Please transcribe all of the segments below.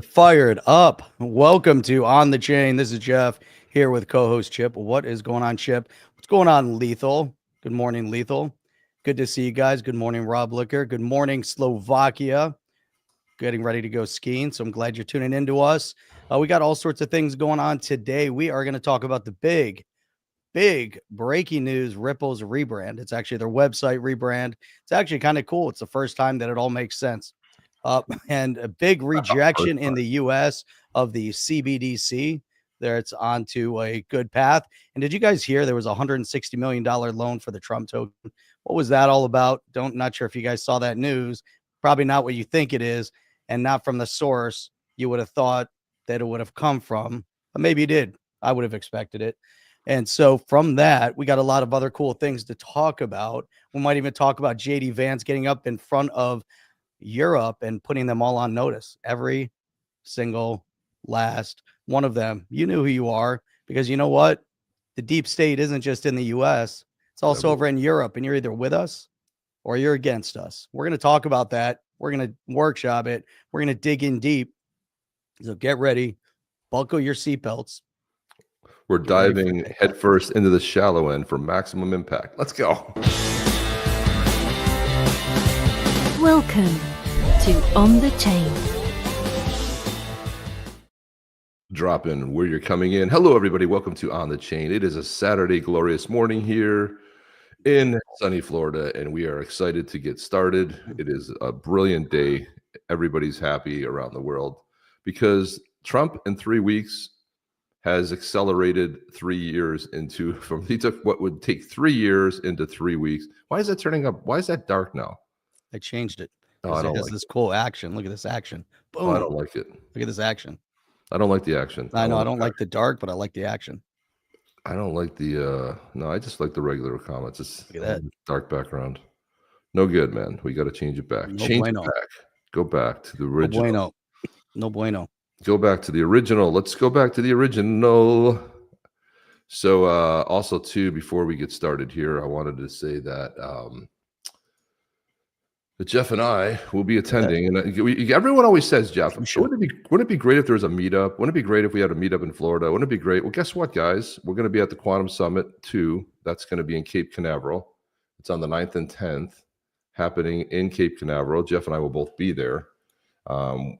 Fired up. Welcome to On the Chain. This is Jeff here with co-host Chip. What is going on, Chip? What's going on, Lethal? Good morning, Lethal. Good to see you guys. Good morning, Rob Licker. Good morning, Slovakia. Getting ready to go skiing, so I'm glad you're tuning in to us. We got all sorts of things going on today. We are going to talk about the big breaking news, Ripple's rebrand. It's actually their website rebrand. It's actually kind of cool. It's the first time that it all makes sense. And a big rejection in the U.S. of the CBDC. There, it's onto a good path. And did you guys hear there was a $160 million loan for the Trump token? What was that all about? Not sure if you guys saw that news. Probably not what you think it is, and not from the source you would have thought that it would have come from. But maybe you did. I would have expected it. And so from that, we got a lot of other cool things to talk about. We might even talk about JD Vance getting up in front of Europe and putting them all on notice. Every single last one of them. You knew who you are, because you know what? The deep state isn't just in the US. It's also over in Europe, and you're either with us or you're against us. We're going to talk about that. We're going to workshop it. We're going to dig in deep. So get ready. Buckle your seatbelts. We're diving headfirst into the shallow end for maximum impact. Let's go. Welcome to On the Chain. Drop in where you're coming in. Hello, everybody. Welcome to On the Chain. It is a Saturday glorious morning here in sunny Florida, and we are excited to get started. It is a brilliant day. Everybody's happy around the world because Trump in 3 weeks has accelerated 3 years he took what would take 3 years into 3 weeks. Why is that turning up? Why is that dark now? I changed it. Oh, I don't like this cool action. Look at this action. Boom. Oh, I don't like it. Look at this action. I don't like the action. I know I don't like the dark, but I like the action. I don't like the no, I just like the regular comments. It's Look at that dark background. No good, man. We got to change it back. Change it back. Go back to the original. No bueno. Go back to the original. Let's go back to the original. So also too, before we get started here, I wanted to say that Jeff and I will be attending, and everyone always says, Jeff, wouldn't it be great if there was a meetup? Wouldn't it be great if we had a meetup in Florida? Wouldn't it be great? Well, guess what, guys? We're going to be at the Quantum Summit 2. That's going to be in Cape Canaveral. It's on the 9th and 10th, happening in Cape Canaveral. Jeff and I will both be there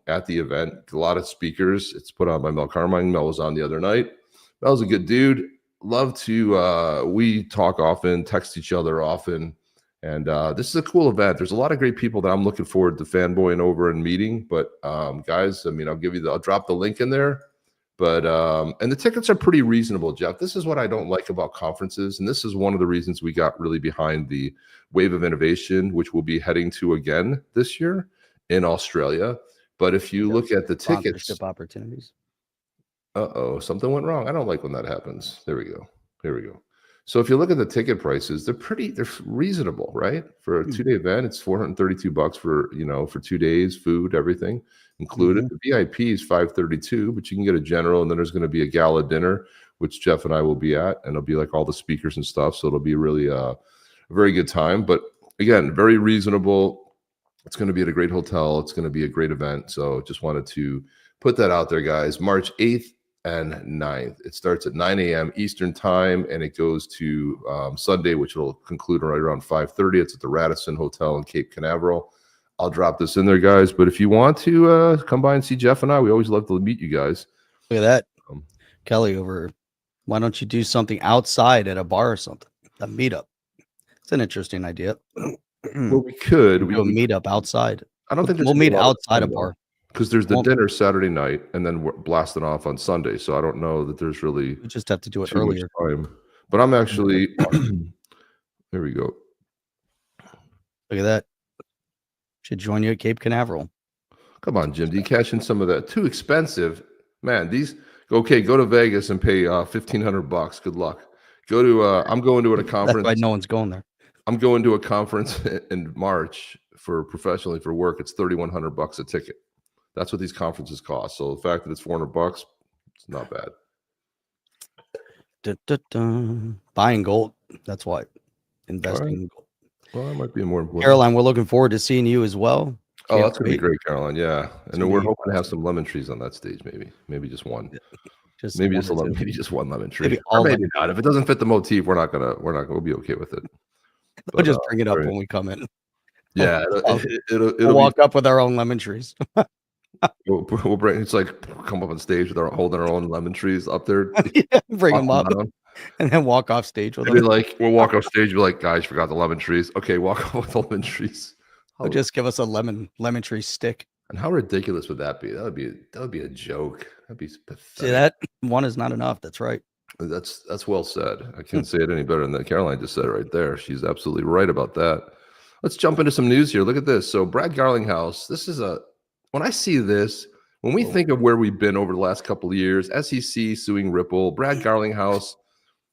at the event. A lot of speakers. It's put on by Mel Carmine. Mel was on the other night. Mel's a good dude. Love to, we talk often, text each other often. And this is a cool event. There's a lot of great people that I'm looking forward to fanboying over and meeting. But guys, I mean, I'll drop the link in there. But and the tickets are pretty reasonable, Jeff. This is what I don't like about conferences, and this is one of the reasons we got really behind the Wave of Innovation, which we'll be heading to again this year in Australia. But if you look at the tickets, opportunities. Something went wrong. I don't like when that happens. There we go. Here we go. So if you look at the ticket prices, they're reasonable, right? For a 2-day event, it's $432 for 2 days, food, everything included. The VIP is $532, but you can get a general, and then there's going to be a gala dinner, which Jeff and I will be at, and it'll be like all the speakers and stuff. So it'll be really a very good time. But again, very reasonable. It's going to be at a great hotel. It's going to be a great event. So just wanted to put that out there, guys. March 8th. And 9th. It starts at 9 a.m. Eastern time, and it goes to Sunday, which will conclude right around 5:30. It's at the Radisson Hotel in Cape Canaveral. I'll drop this in there, guys. But if you want to come by and see Jeff and I, we always love to meet you guys. Look at that. Kelly over. Why don't you do something outside at a bar or something? A meetup. It's an interesting idea. Well, we could. We do a meetup outside. I don't think we'll meet outside a bar. Because there's the dinner Saturday night, and then we're blasting off on Sunday. So I don't know that there's really. You just have to do it earlier. Time. But I'm actually. There we go. Look at that. Should join you at Cape Canaveral. Come on, Jim. Do you cash in some of that? Too expensive, man. Go to Vegas and pay $1,500. Good luck. I'm going to a conference. That's why no one's going there. I'm going to a conference in March professionally for work. It's $3,100 a ticket. That's what these conferences cost. So the fact that it's $400, it's not bad. Buying gold. That's why. Investing in gold. Well, that might be more important. Caroline, we're looking forward to seeing you as well. Oh, Can't that's gonna be wait. great, Caroline. Yeah, and then gonna we're be hoping to have awesome. some lemon trees on that stage. Maybe just one. Just Maybe one just or two. maybe just one lemon tree, Maybe or all maybe lemon. not. If it doesn't fit the motif, we're not gonna. We'll be okay with it. We'll But just bring it up right. when we come in. Yeah, We'll it'll be. walk up with our own lemon trees. We'll bring. It's like come up on stage with holding our own lemon trees up there. Yeah, bring Up them and up down. and then walk off stage with Maybe them. like we'll walk off stage. Be like, guys, forgot the lemon trees. Okay, walk off with the lemon trees. They'll just give us a lemon tree stick. And how ridiculous would that be? That would be a joke. That'd be pathetic. See, that one is not enough. That's right. That's well said. I can't say it any better than that. Caroline just said it right there. She's absolutely right about that. Let's jump into some news here. Look at this. So Brad Garlinghouse, when I see this, when we think of where we've been over the last couple of years, SEC suing Ripple, Brad Garlinghouse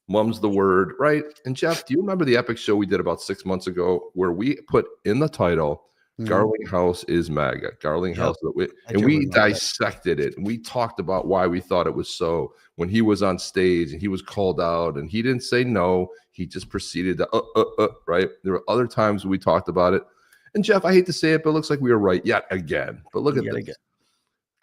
mum's the word, right? And Jeff, do you remember the epic show we did about 6 months ago where we put in the title, Garlinghouse is MAGA, Garlinghouse, and we dissected it, and we talked about why we thought it was so. When he was on stage and he was called out and he didn't say no, he just proceeded to right? There were other times we talked about it. And Jeff, I hate to say it, but it looks like we were right yet again. But look at this. Again.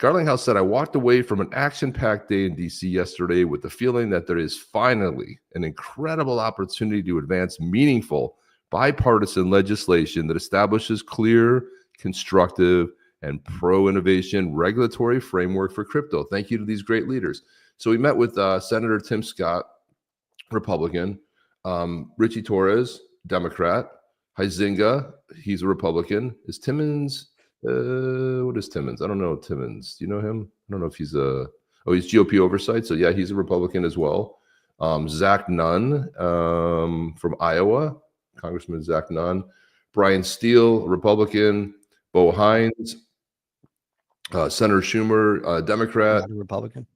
Garlinghouse said, I walked away from an action-packed day in D.C. yesterday with the feeling that there is finally an incredible opportunity to advance meaningful bipartisan legislation that establishes clear, constructive, and pro-innovation regulatory framework for crypto. Thank you to these great leaders. So we met with Senator Tim Scott, Republican, Richie Torres, Democrat, Huizenga, he's a Republican. Is Timmons... what is Timmons? I don't know Timmons. Do you know him? I don't know if he's he's GOP oversight. So yeah, he's a Republican as well. Zach Nunn from Iowa, Congressman Zach Nunn. Brian Steele, Republican. Bo Hines, Senator Schumer, Democrat. Not a Republican.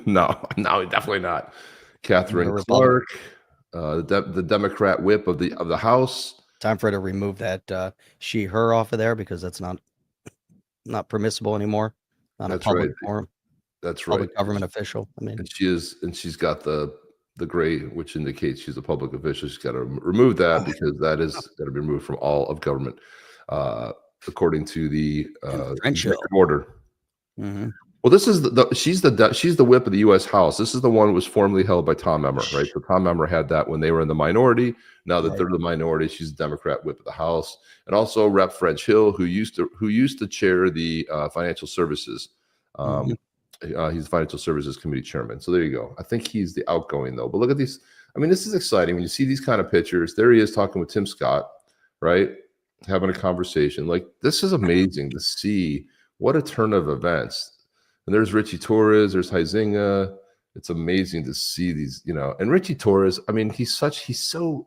No, definitely not. Catherine Clark, the Democrat whip of the House. Time for her to remove that she/her off of there because that's not permissible anymore. Not a public forum. That's public right. Government official. I mean, and she's got the gray, which indicates she's a public official. She's got to remove that because that is got to be removed from all of government, according to the executive order. Mm-hmm. Well, this is she's the whip of the U.S. House. This is the one that was formerly held by Tom Emmer, right? So Tom Emmer had that when they were in the minority. Now that they're the minority, she's the Democrat whip of the House, and also Rep. French Hill, who used to chair the financial services. He's the Financial Services Committee chairman. So there you go. I think he's the outgoing though. But look at these. I mean, this is exciting when you see these kind of pictures. There he is talking with Tim Scott, right? Having a conversation. Like, this is amazing to see. What a turn of events. And there's Richie Torres, there's Huizenga. It's amazing to see these, and Richie Torres, I mean, he's so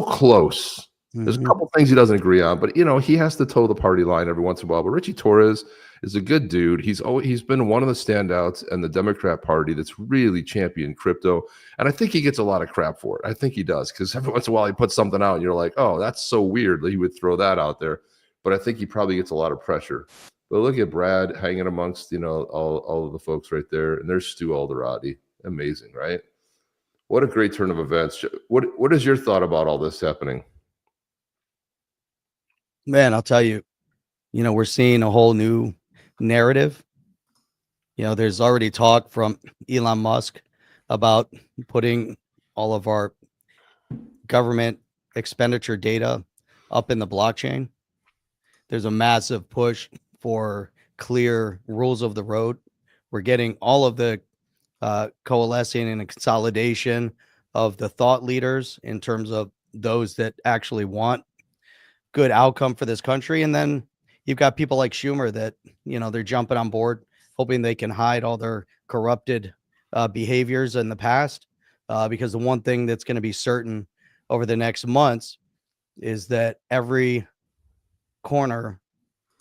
close. There's a couple things he doesn't agree on, but he has to toe the party line every once in a while. But Richie Torres is a good dude. He's been one of the standouts in the Democrat Party that's really championed crypto. And I think he gets a lot of crap for it. I think he does, because every once in a while he puts something out and you're like, oh, that's so weird that he would throw that out there. But I think he probably gets a lot of pressure. But look at Brad hanging amongst, all of the folks right there. And there's Stu Alderati. Amazing, right? What a great turn of events. What is your thought about all this happening? Man, I'll tell you, we're seeing a whole new narrative. There's already talk from Elon Musk about putting all of our government expenditure data up in the blockchain. There's a massive push for clear rules of the road. We're getting all of the coalescing and a consolidation of the thought leaders in terms of those that actually want good outcome for this country. And then you've got people like Schumer that, they're jumping on board, hoping they can hide all their corrupted behaviors in the past. Because the one thing that's going to be certain over the next months is that every corner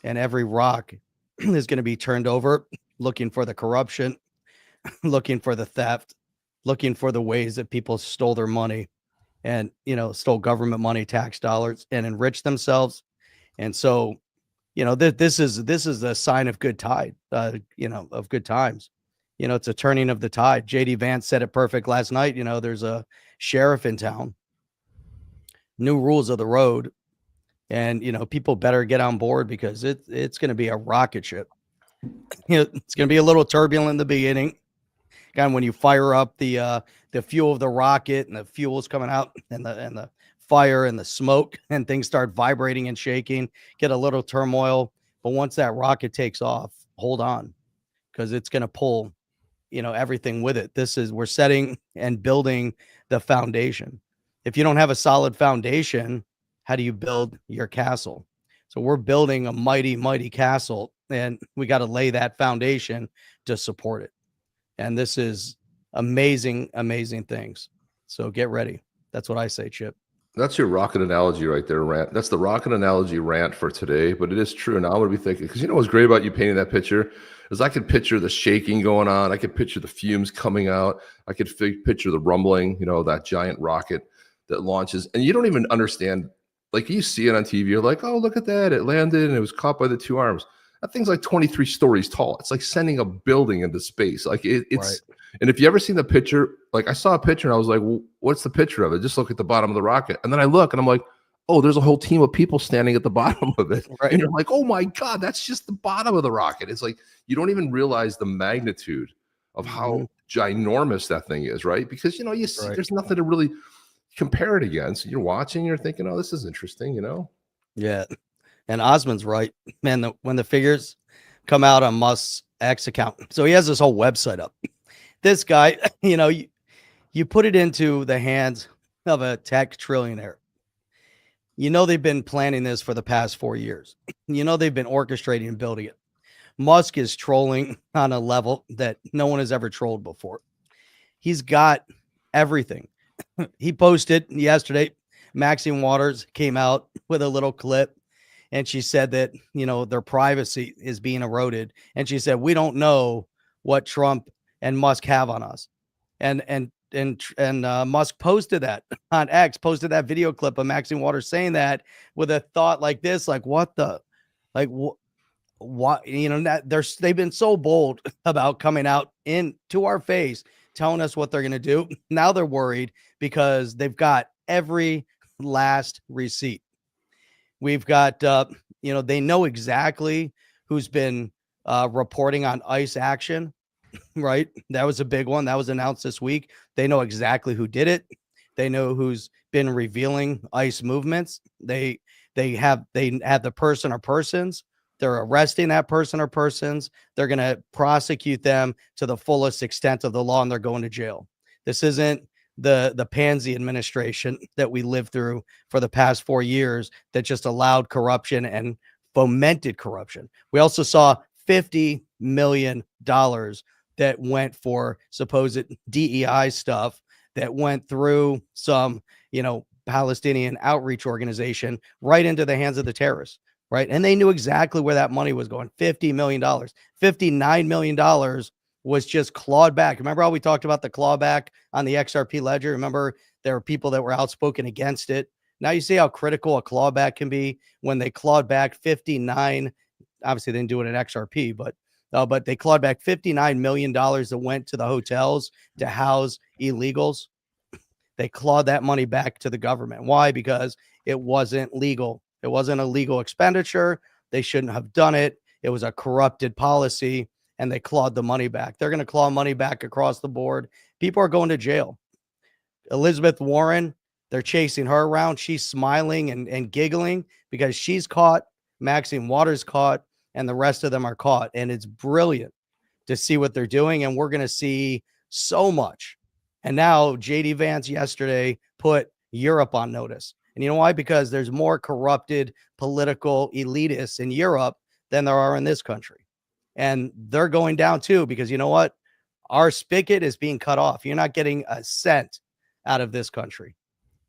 and every rock is going to be turned over, looking for the corruption, looking for the theft, looking for the ways that people stole their money and, stole government money, tax dollars, and enriched themselves. And so, this is a sign of good tide, of good times. It's a turning of the tide. JD Vance said it perfect last night. There's a sheriff in town, new rules of the road. And, people better get on board because it's going to be a rocket ship. It's going to be a little turbulent in the beginning. Again, when you fire up the fuel of the rocket and the fuel's coming out and the fire and the smoke and things start vibrating and shaking, get a little turmoil. But once that rocket takes off, hold on, because it's going to pull, everything with it. We're setting and building the foundation. If you don't have a solid foundation, how do you build your castle? So we're building a mighty, mighty castle, and we got to lay that foundation to support it. And this is amazing, amazing things. So get ready. That's what I say, Chip. That's your rocket analogy right there, rant. That's the rocket analogy rant for today, but it is true. And I'm going to be thinking, because what's great about you painting that picture is I could picture the shaking going on. I could picture the fumes coming out. I could picture the rumbling, that giant rocket that launches. And you don't even understand, like you see it on TV, you're like, oh, look at that. It landed and it was caught by the two arms. That thing's like 23 stories tall. It's like sending a building into space. Like it's, right. And if you ever seen the picture, like I saw a picture and I was like, well, what's the picture of it? Just look at the bottom of the rocket. And then I look and I'm like, oh, there's a whole team of people standing at the bottom of it. Right. And you're like, oh my God, that's just the bottom of the rocket. It's like, you don't even realize the magnitude of how ginormous that thing is, right? Because, you see, there's nothing to really compare it against. You're watching, you're thinking, oh, this is interesting, Yeah. And Osmond's right, man. When the figures come out on Musk's X account, so he has this whole website up. This guy, you put it into the hands of a tech trillionaire. They've been planning this for the past 4 years. They've been orchestrating and building it. Musk is trolling on a level that no one has ever trolled before. He's got everything. He posted yesterday, Maxine Waters came out with a little clip. And she said that, their privacy is being eroded. And she said, we don't know what Trump and Musk have on us. And Musk posted that on X, posted that video clip of Maxine Waters saying that with a thought like this, like, what the, like, what, they've been so bold about coming out into our face, telling us what they're going to do. Now they're worried because they've got every last receipt. We've got, they know exactly who's been reporting on ICE action, right? That was a big one. That was announced this week. They know exactly who did it. They know who's been revealing ICE movements. They have the person or persons. They're arresting that person or persons. They're going to prosecute them to the fullest extent of the law, and they're going to jail. This isn't the pansy administration that we lived through for the past 4 years that just allowed corruption and fomented corruption. We also saw $50 million that went for supposed DEI stuff that went through some, Palestinian outreach organization right into the hands of the terrorists, right? And they knew exactly where that money was going. $50 million, $59 million was just clawed back. Remember how we talked about the clawback on the XRP ledger? Remember, there were people that were outspoken against it. Now you see how critical a clawback can be when they clawed back 59. Obviously, they didn't do it at XRP, but they clawed back $59 million that went to the hotels to house illegals. They clawed that money back to the government. Why? Because it wasn't legal. It wasn't a legal expenditure. They shouldn't have done it. It was a corrupted policy. And they clawed the money back. They're going to claw money back across the board. People are going to jail. Elizabeth Warren, they're chasing her around. She's smiling and giggling because she's caught. Maxine Waters caught, and the rest of them are caught. And it's brilliant to see what they're doing. And we're going to see so much. And now JD Vance yesterday put Europe on notice. And you know why? Because there's more corrupted political elitists in Europe than there are in this country. And they're going down too, because you know what? Our spigot is being cut off. You're not getting a cent out of this country.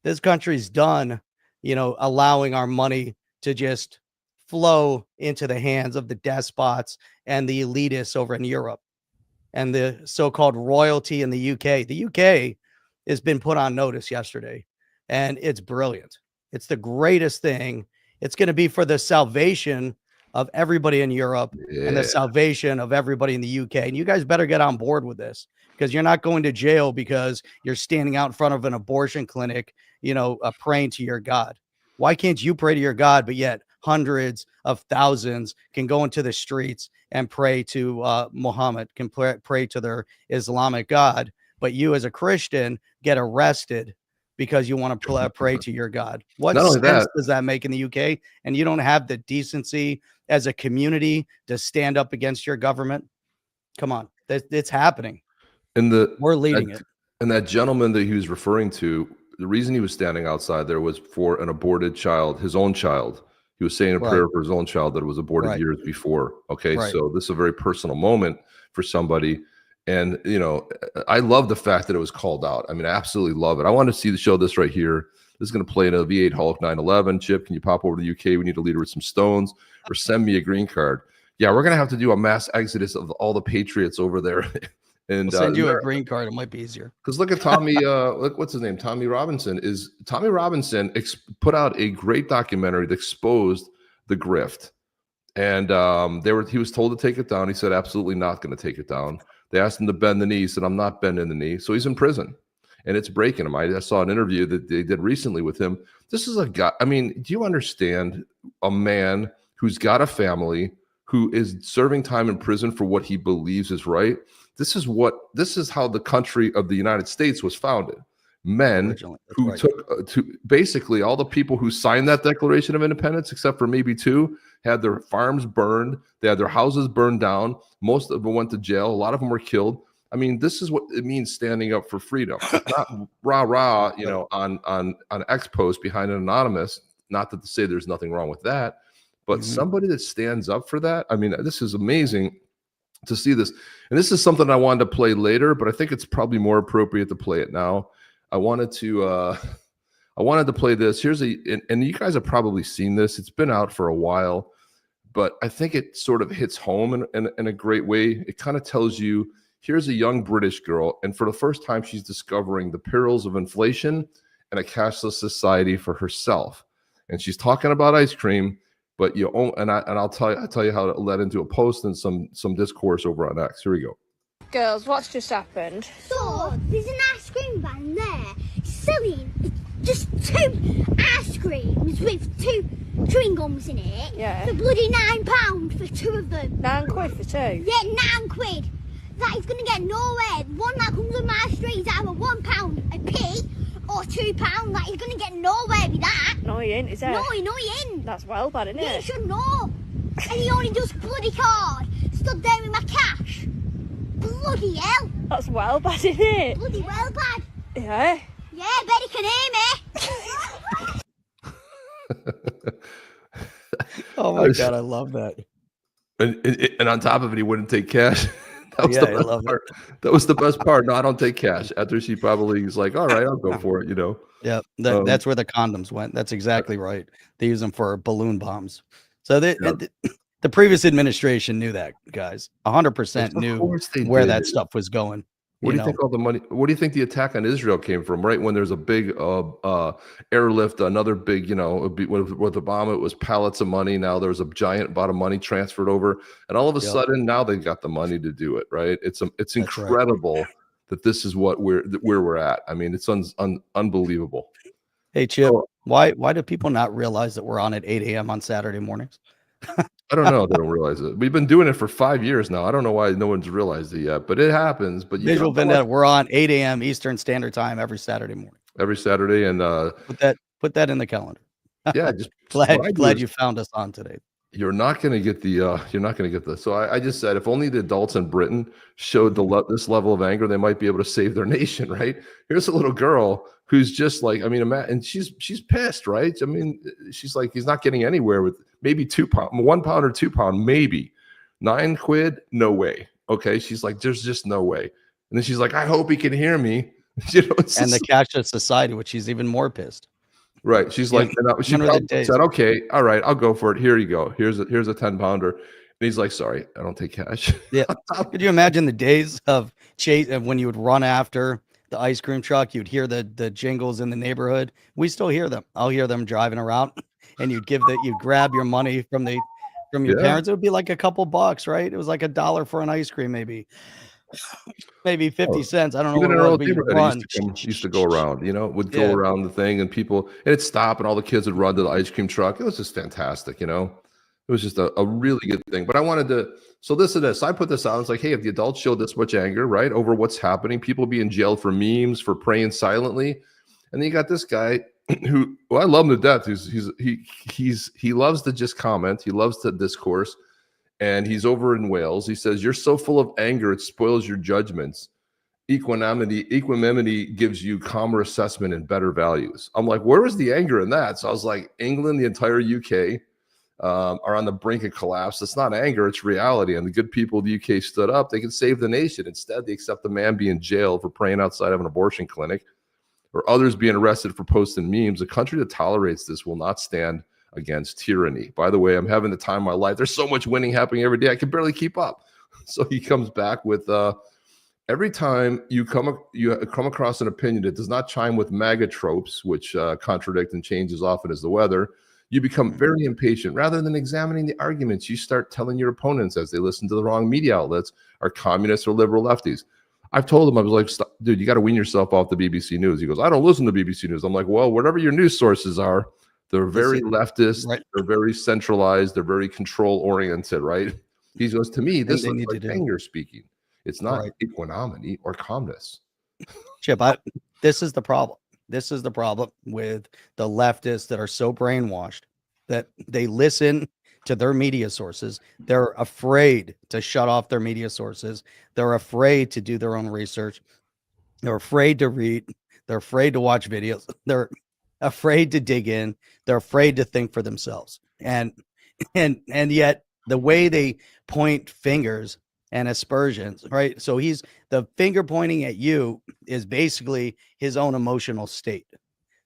This country's done, allowing our money to just flow into the hands of the despots and the elitists over in Europe and the so-called royalty in the UK. The UK has been put on notice yesterday, and it's brilliant. It's the greatest thing. It's going to be for the salvation of everybody in Europe and the salvation of everybody in the UK. And you guys better get on board with this, because you're not going to jail because you're standing out in front of an abortion clinic, praying to your God. Why can't you pray to your God, but yet hundreds of thousands can go into the streets and pray to Muhammad, can pray to their Islamic God, but you as a Christian get arrested because you want to pray to your God? What Not only sense that, does that make in the UK? And you don't have the decency as a community to stand up against your government? Come on, it's happening. and We're leading it. And that gentleman that he was referring to, the reason he was standing outside there was for an aborted child, his own child. He was saying a prayer for his own child that was aborted years before. Okay, so this is a very personal moment for somebody. And, you know, I love the fact that it was called out. I mean, I absolutely love it. I want to see the show this right here. This is going to play in a V8 Hulk 911. Chip, can you pop over to the UK? We need a leader with some stones, or send me a green card. Yeah, we're going to have to do a mass exodus of all the patriots over there. And we'll send you a green card. It might be easier. Because look at Tommy, look, what's his name? Tommy Robinson put out a great documentary that exposed the grift. And he was told to take it down. He said, absolutely not going to take it down. They asked him to bend the knee. He said, I'm not bending the knee. So he's in prison, and it's breaking him. I saw an interview that they did recently with him. This is a guy. I mean, do you understand a man who's got a family, who is serving time in prison for what he believes is right? This is how the country of the United States was founded. Men who took to basically all the people who signed that Declaration of Independence, except for maybe two, had their farms burned. They had their houses burned down. Most of them went to jail. A lot of them were killed. I mean, this is what it means standing up for freedom. It's not rah, you know, on X post behind an anonymous. Not to say there's nothing wrong with that, but somebody that stands up for that. I mean, this is amazing to see this. And this is something I wanted to play later, but I think it's probably more appropriate to play it now. I wanted to play this. And you guys have probably seen this. It's been out for a while, but I think it sort of hits home in a great way. It kind of tells you, here's a young British girl, and for the first time, she's discovering the perils of inflation and a cashless society for herself. And she's talking about ice cream, but I'll tell you how it led into a post and some discourse over on X. Here we go. Girls, what's just happened? So, there's an ice cream van there selling just 2 ice creams with 2 chewing gums in it. Yeah. For bloody £9 for 2 of them. £9 for 2? Yeah, £9. That is going to get nowhere. One that comes on my street is either £1 a p or £2. That is going to get nowhere with that. No, he ain't, is it? No, he ain't. That's well bad, isn't Yeah, it? you should know. And he only does bloody card. Stood there with my cash. Bloody hell. That's well bad, isn't it? Bloody well bad. Yeah. Yeah, bet he can hear me. Oh my God, I love that. And on top of it, he wouldn't take cash. That was Yeah, the I best love part. That was the best part. No, I don't take cash. After she probably is like, all right, I'll go for it, you know. Yeah, that's where the condoms went. That's exactly right. They use them for balloon bombs. So the previous administration knew that, guys. 100% knew where that stuff was going. What do you think all the money? What do you think the attack on Israel came from? Right when there's a big airlift, another big, with Obama, it was pallets of money. Now there's a giant amount of money transferred over, and all of a sudden now they've got the money to do it. Right? It's incredible that this is where we're at. I mean, it's unbelievable. Hey Chip, why do people not realize that we're on at 8 a.m. on Saturday mornings? I don't know. They don't realize it. We've been doing it for 5 years now. I don't know why no one's realized it yet, but it happens. But Visual Vendetta, we're on 8 a.m. Eastern Standard Time every Saturday morning. Every Saturday, and put that in the calendar. Yeah, just glad you found us on today. You're not going to get the. So I just said, if only the adults in Britain showed this level of anger, they might be able to save their nation. Right? Here's a little girl who's just like, I mean, and she's pissed, right? I mean, she's like, he's not getting anywhere with maybe £2, £1 or £2, maybe £9, no way. Okay, she's like, there's just no way. And then she's like, I hope he can hear me. And the cashless society, which she's even more pissed. Right. She's like, she said, okay, all right, I'll go for it. Here you go. Here's a 10-pounder. And he's like, sorry, I don't take cash. Yeah. Could you imagine the days of chase when you would run after the ice cream truck? You'd hear the jingles in the neighborhood. We still hear them. I'll hear them driving around, and you'd grab your money from your parents. It would be like a couple bucks, right? It was like $1 for an ice cream, maybe. maybe 50 cents. I don't know Even what in it our was, old but you neighborhood, run. used to go around, would go Yeah. around the thing and people, and it'd stop and all the kids would run to the ice cream truck. It was just fantastic, It was just a really good thing. But I wanted to, so this and this, I put this out. It's like, hey, if the adults show this much anger, right, over what's happening, people being jailed for memes, for praying silently. And then you got this guy who, well, I love him to death. He loves to just comment. He loves to discourse. And he's over in Wales. He says, you're so full of anger, it spoils your judgments. Equanimity gives you calmer assessment and better values. I'm like, where was the anger in that? So I was like, England, the entire UK are on the brink of collapse. It's not anger, it's reality. And the good people of the UK stood up. They can save the nation. Instead, they accept the man being jailed for praying outside of an abortion clinic, or others being arrested for posting memes. A country that tolerates this will not stand against tyranny. By the way, I'm having the time of my life. There's so much winning happening every day. I can barely keep up. So he comes back with every time you come across an opinion that does not chime with MAGA tropes, which contradict and change as often as the weather, you become very impatient. Rather than examining the arguments, you start telling your opponents, as they listen to the wrong media outlets, are communists or liberal lefties. I've told him, I was like, dude, you got to wean yourself off the BBC News. He goes, I don't listen to BBC News. I'm like, well, whatever your news sources are, they're very leftist, right. They're very centralized, they're very control-oriented, right? He goes, to me, this looks like anger speaking. It's not equanimity or calmness. Chip, this is the problem. This is the problem with the leftists that are so brainwashed that they listen to their media sources. They're afraid to shut off their media sources. They're afraid to do their own research. They're afraid to read. They're afraid to watch videos. They're afraid to dig in. They're afraid to think for themselves. And yet the way they point fingers and aspersions, right? So the finger pointing at you is basically his own emotional state.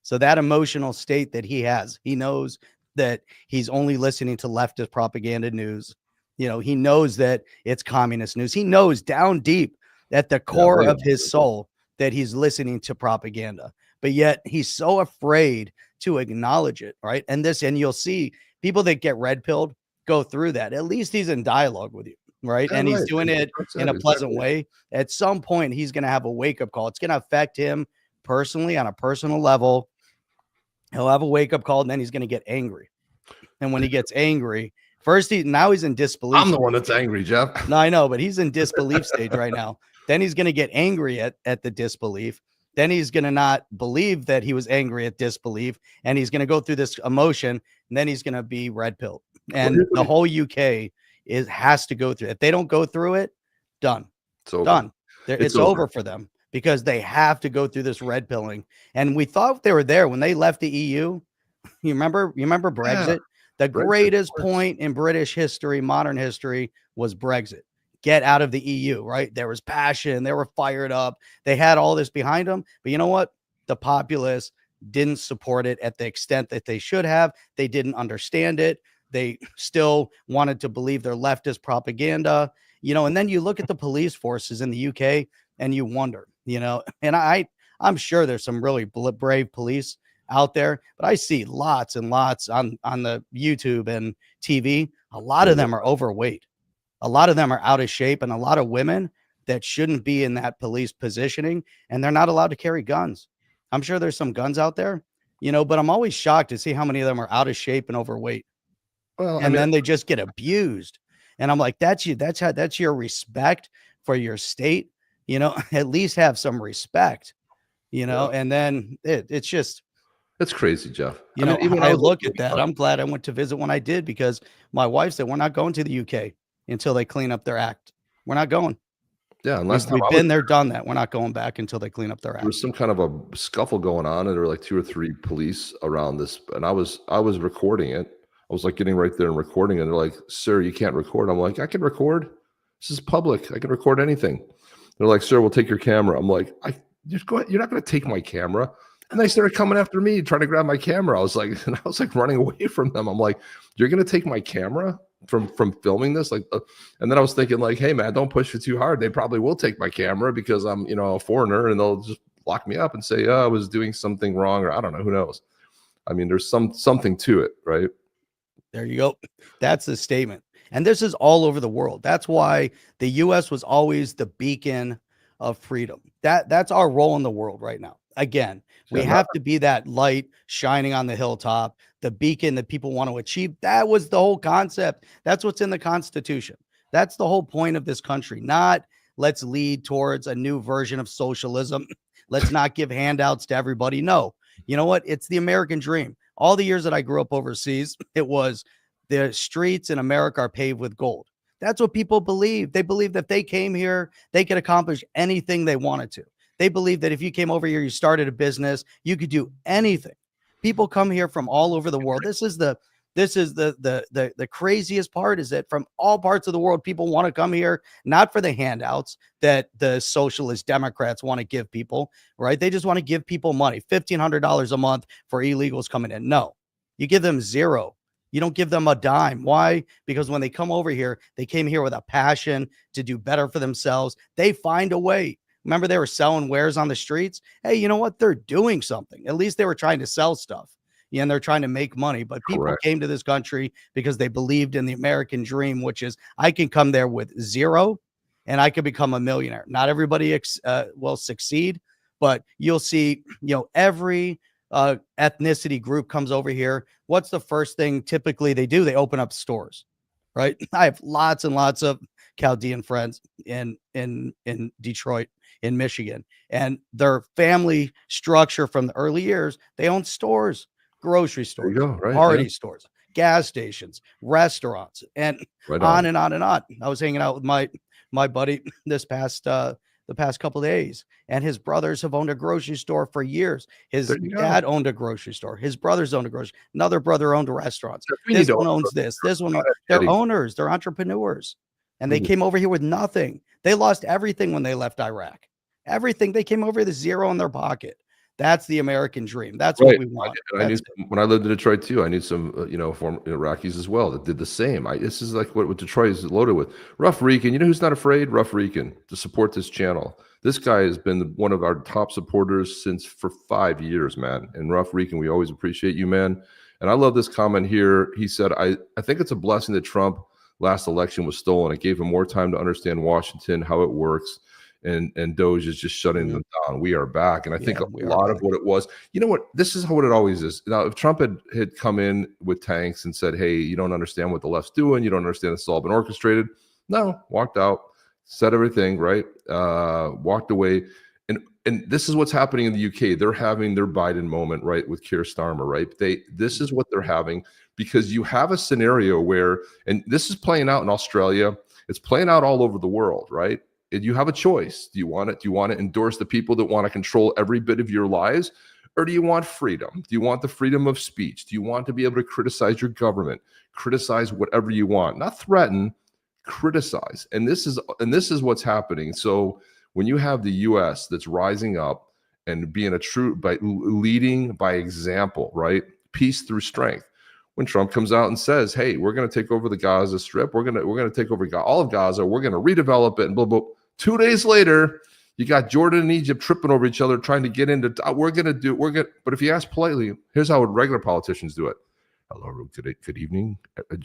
So that emotional state that he has, he knows that he's only listening to leftist propaganda news. He knows that it's communist news. He knows down deep at the core of his soul that he's listening to propaganda, but yet he's so afraid to acknowledge it, right? And you'll see people that get red pilled go through that. At least he's in dialogue with you, right? And he's doing it in a pleasant way. At some point, he's going to have a wake-up call. It's going to affect him personally on a personal level. He'll have a wake-up call, and then he's going to get angry. And when he gets angry, now he's in disbelief. I'm the one that's angry, Jeff. No, I know, but he's in disbelief stage right now. Then he's going to get angry at the disbelief. Then he's going to not believe that he was angry at disbelief, and he's going to go through this emotion, and then he's going to be red-pilled. And the whole UK has to go through it. If they don't go through it, done. Done. It's over for them, because they have to go through this red pilling. And we thought they were there when they left the EU. You remember Brexit? Yeah. The greatest point in British history, modern history, was Brexit. Get out of the EU, right? There was passion. They were fired up. They had all this behind them. But you know what? The populace didn't support it at the extent that they should have. They didn't understand it. They still wanted to believe their leftist propaganda, and then you look at the police forces in the UK and you wonder, and I'm sure there's some really brave police out there, but I see lots and lots on the YouTube and TV. A lot of them are overweight. A lot of them are out of shape, and a lot of women that shouldn't be in that police positioning, and they're not allowed to carry guns. I'm sure there's some guns out there, but I'm always shocked to see how many of them are out of shape and overweight. Well, then they just get abused. And I'm like, that's your respect for your state, at least have some respect, and then it's just, it's crazy, Jeff. Even I look at that. I'm glad I went to visit when I did, because my wife said, we're not going to the UK until they clean up their act. We're not going. Yeah. We've been there, done that. We're not going back until they clean up their act. There was some kind of a scuffle going on, and there were like 2 or 3 police around this. And I was recording it. I was like getting right there and recording it. And they're like, sir, you can't record. I'm like, I can record. This is public. I can record anything. They're like, sir, we'll take your camera. I'm like, just go ahead. You're not going to take my camera. And they started coming after me, trying to grab my camera. I was like running away from them. I'm like, you're going to take my camera from filming this? And then I was thinking like, hey man, don't push it too hard. They probably will take my camera because I'm, a foreigner, and they'll just lock me up and say, I was doing something wrong, or I don't know, who knows? I mean, there's something to it, right? There you go. That's the statement. And this is all over the world. That's why the US was always the beacon of freedom. That's our role in the world right now. Again, we have to be that light shining on the hilltop, the beacon that people want to achieve. That was the whole concept. That's what's in the Constitution. That's the whole point of this country. Not let's lead towards a new version of socialism. Let's not give handouts to everybody. No, you know what? It's the American dream. All the years that I grew up overseas, it was the streets in America are paved with gold. That's what people believe. They believe that if they came here, they could accomplish anything they wanted to. They believe that if you came over here, you started a business, you could do anything. People come here from all over the world. This is the craziest part, is that from all parts of the world, people want to come here, not for the handouts that the socialist Democrats want to give people, right? They just want to give people money, $1,500 a month for illegals coming in. No, you give them zero. You don't give them a dime. Why? Because when they come over here, they came here with a passion to do better for themselves. They find a way. Remember, they were selling wares on the streets. Hey, you know what? They're doing something. At least they were trying to sell stuff. Yeah, and they're trying to make money. But people came to this country because they believed in the American dream, which is I can come there with zero and I could become a millionaire. Not everybody will succeed, but you'll see, every ethnicity group comes over here. What's the first thing typically they do? They open up stores, right? I have lots and lots of Chaldean friends in Detroit, in Michigan, and their family structure from the early years, they own stores, grocery stores, party stores, gas stations, restaurants, and on and on and on. I was hanging out with my buddy this past the past couple of days, and his brothers have owned a grocery store for years. His dad owned a grocery store. His brothers owned a grocery. Another brother owned restaurants. This one owns this. This one, they're owners. They're entrepreneurs, and they came over here with nothing. They lost everything when they left Iraq. Everything. They came over with zero in their pocket. That's the American dream. That's what we want. When I lived in Detroit too, I knew some, former Iraqis as well that did the same. This is like what Detroit is loaded with. Rough Rican, you know who's not afraid? Rough Rican, to support this channel. This guy has been one of our top supporters for 5 years, man. And Rough Rican, we always appreciate you, man. And I love this comment here. He said, I think it's a blessing that Trump last election was stolen. It gave him more time to understand Washington, how it works. And DOGE is just shutting them down. We are back. And I think a lot of what it was, you know what, this is what it always is. Now, if Trump had come in with tanks and said, hey, you don't understand what the left's doing, you don't understand this has all been orchestrated. No, walked out, said everything, right? Walked away. And this is what's happening in the UK. They're having their Biden moment, right, with Keir Starmer, right? This is what they're having, because you have a scenario where, and this is playing out in Australia, it's playing out all over the world, right? You have a choice. Do you want it? Do you want to endorse the people that want to control every bit of your lives? Or do you want freedom? Do you want the freedom of speech? Do you want to be able to criticize your government, criticize whatever you want, not threaten, criticize? And this is what's happening. So when you have the US that's rising up and being leading by example, right? Peace through strength. When Trump comes out and says, hey, we're going to take over the Gaza Strip, we're going to take over all of Gaza, we're going to redevelop it, and blah, blah. 2 days later, you got Jordan and Egypt tripping over each other, trying to get into, but if you ask politely, here's how regular politicians do it. Hello, good evening,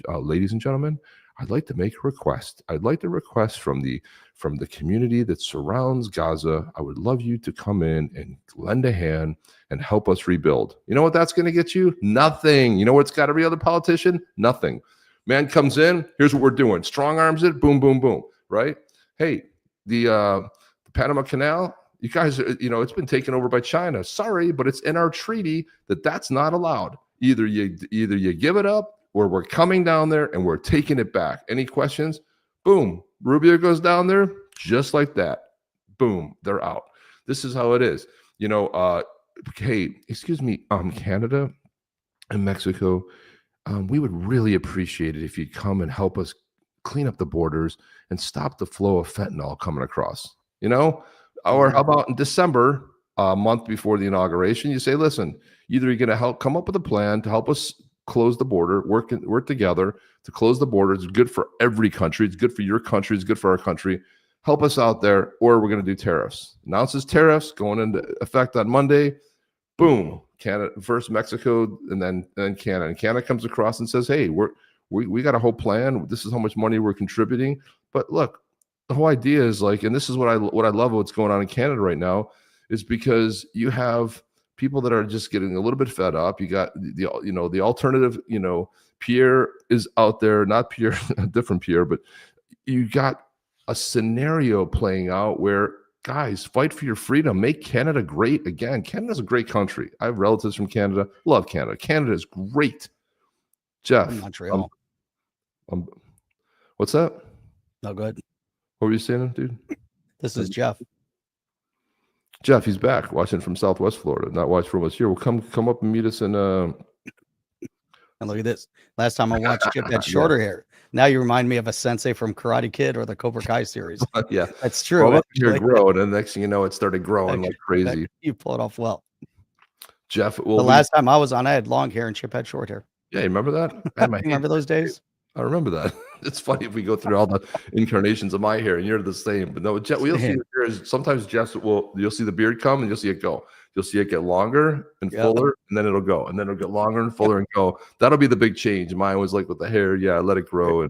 ladies and gentlemen. I'd like to make a request. I'd like to request from the community that surrounds Gaza. I would love you to come in and lend a hand and help us rebuild. You know what that's going to get you? Nothing. You know what's got every other politician? Nothing. Man comes in, here's what we're doing. Strong arms it, boom, boom, boom, right? Hey, the Panama Canal, you guys, it's been taken over by China. Sorry, but it's in our treaty that's not allowed. Either you give it up, or we're coming down there and we're taking it back. Any questions? Boom. Rubio goes down there just like that. Boom. They're out. This is how it is. Hey, excuse me, Canada and Mexico, we would really appreciate it if you'd come and help us clean up the borders and stop the flow of fentanyl coming across, Or how about in December, a month before the inauguration, you say, listen, either you're going to help come up with a plan to help us close the border, work together to close the border. It's good for every country. It's good for your country. It's good for our country. Help us out there, or we're going to do tariffs. Announces tariffs going into effect on Monday. Boom. Canada first, Mexico, and then Canada. And Canada comes across and says, hey, we're We got a whole plan. This is how much money we're contributing. But look, the whole idea is like, and this is what I love what's going on in Canada right now, is because you have people that are just getting a little bit fed up. You got the alternative, Pierre is out there, not Pierre, a different Pierre, but you got a scenario playing out where, guys, fight for your freedom. Make Canada great again. Canada's a great country. I have relatives from Canada. Love Canada. Canada is great. Jeff. Montreal. What's that? No good. What were you saying, dude? This is Jeff. Jeff, he's back watching from Southwest Florida, not watching from us here. Well, come up and meet us in. And look at this. Last time I watched Chip had shorter hair. Now you remind me of a sensei from Karate Kid or the Cobra Kai series. Yeah, that's true. Well, here grow, and then next thing you know, it started growing like crazy. You pull it off well, Jeff. The last time I was on, I had long hair and Chip had short hair. Yeah, you remember that? I remember those days? I remember that. It's funny if we go through all the incarnations of my hair and you're the same. But no, Jeff, we'll see. Sometimes Jeff you'll see the beard come and you'll see it go. You'll see it get longer and fuller, and then it'll go, and then it'll get longer and fuller and go. That'll be the big change. Mine was like with the hair. Yeah, I let it grow,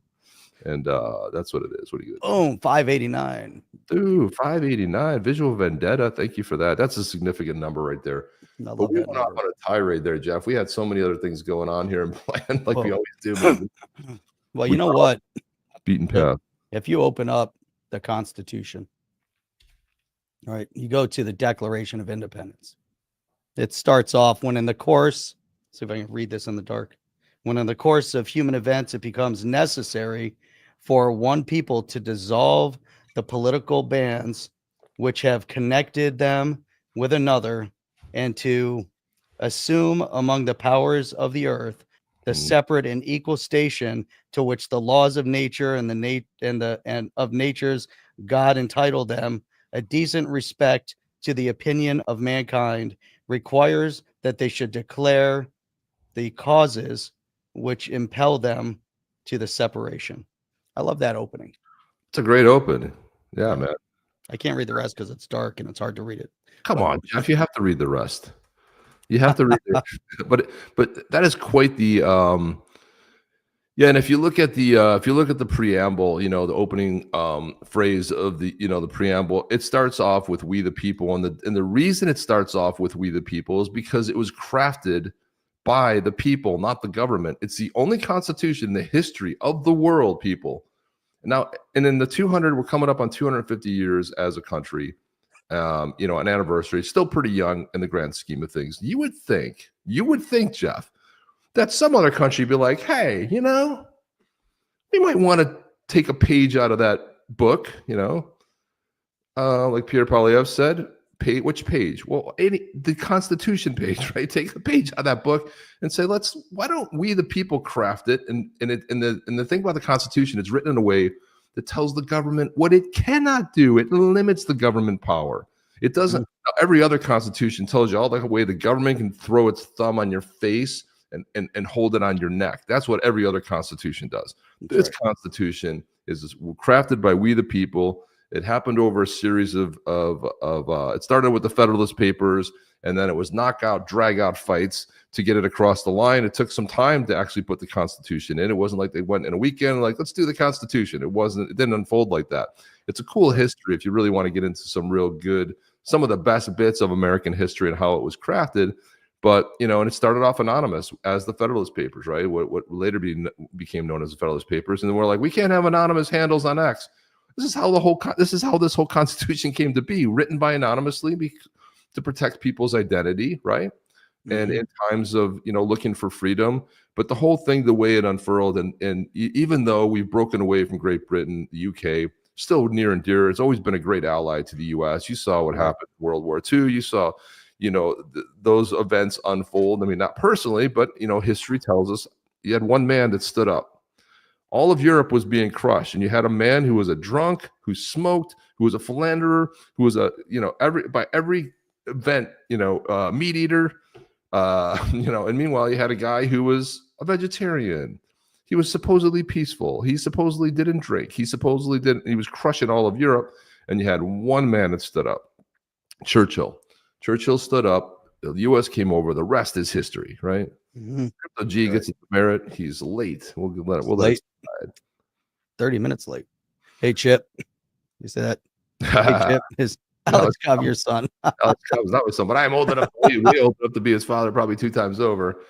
and that's what it is. What do you? Boom, 589. Dude, 589. Visual Vendetta. Thank you for that. That's a significant number right there. But we went off on a tirade there, Jeff. We had so many other things going on here and planned like we always do. Well, you know what? Beaten path. If you open up the Constitution, all right, you go to the Declaration of Independence. It starts off when in the course, see if I can read this in the dark. When in the course of human events, it becomes necessary for one people to dissolve the political bands which have connected them with another, and to assume among the powers of the earth the separate and equal station to which the laws of nature and of nature's God entitled them. A decent respect to the opinion of mankind requires that they should declare the causes which impel them to the separation. I love that opening. It's a great opening. Yeah, man. I can't read the rest because it's dark and it's hard to read it. Come on, Jeff. You have to read the rest. You have to read it. But that is quite the yeah. And if you look at the preamble, the opening phrase of the preamble, it starts off with "We the people," and the reason it starts off with "We the people" is because it was crafted by the people, not the government. It's the only constitution in the history of the world, people. Now, and in the 200, we're coming up on 250 years as a country. An anniversary. It's still pretty young in the grand scheme of things. You would think, Jeff, that some other country would be like, hey, we might want to take a page out of that book, like Pierre Polyev said. Which page? Well, the Constitution page, right? Take the page out of that book and say, why don't we the people craft it? And the thing about the Constitution, it's written in a way that tells the government what it cannot do. It limits the government power. It doesn't. Every other constitution tells you all the way the government can throw its thumb on your face and hold it on your neck. That's what every other constitution does. This constitution is crafted by we the people. It happened over a series of it started with the Federalist Papers, and then it was knockout, drag out fights to get it across the line. It took some time to actually put the Constitution in. It wasn't like they went in a weekend like, let's do the Constitution. It didn't unfold like that. It's a cool history if you really want to get into some of the best bits of American history and how it was crafted. But, and it started off anonymous as the Federalist Papers, right? What later became known as the Federalist Papers. And then we're like, we can't have anonymous handles on X. This is how this whole Constitution came to be, written by anonymously to protect people's identity, right? And in times of looking for freedom. But the whole thing, the way it unfurled, and even though we've broken away from Great Britain, the UK, still near and dear. It's always been a great ally to the U.S. You saw what happened in World War II. You saw, those events unfold. I mean, not personally, but history tells us you had one man that stood up. All of Europe was being crushed, and you had a man who was a drunk, who smoked, who was a philanderer, who was by every event, meat eater. And meanwhile, you had a guy who was a vegetarian. He was supposedly peaceful. He supposedly didn't drink. He was crushing all of Europe. And you had one man that stood up, Churchill. Churchill stood up The U.S. came over. The rest is history, right? Mhm. Crypto G gets its merit. He's late. We'll let it. We'll Late. let it 30 minutes late. Hey, Chip. You say that? Hey, slide. Chip. Is Alex Cobb your son? Alex Cobb's not with someone. I'm old enough, way old enough to be his father, probably 2 times over.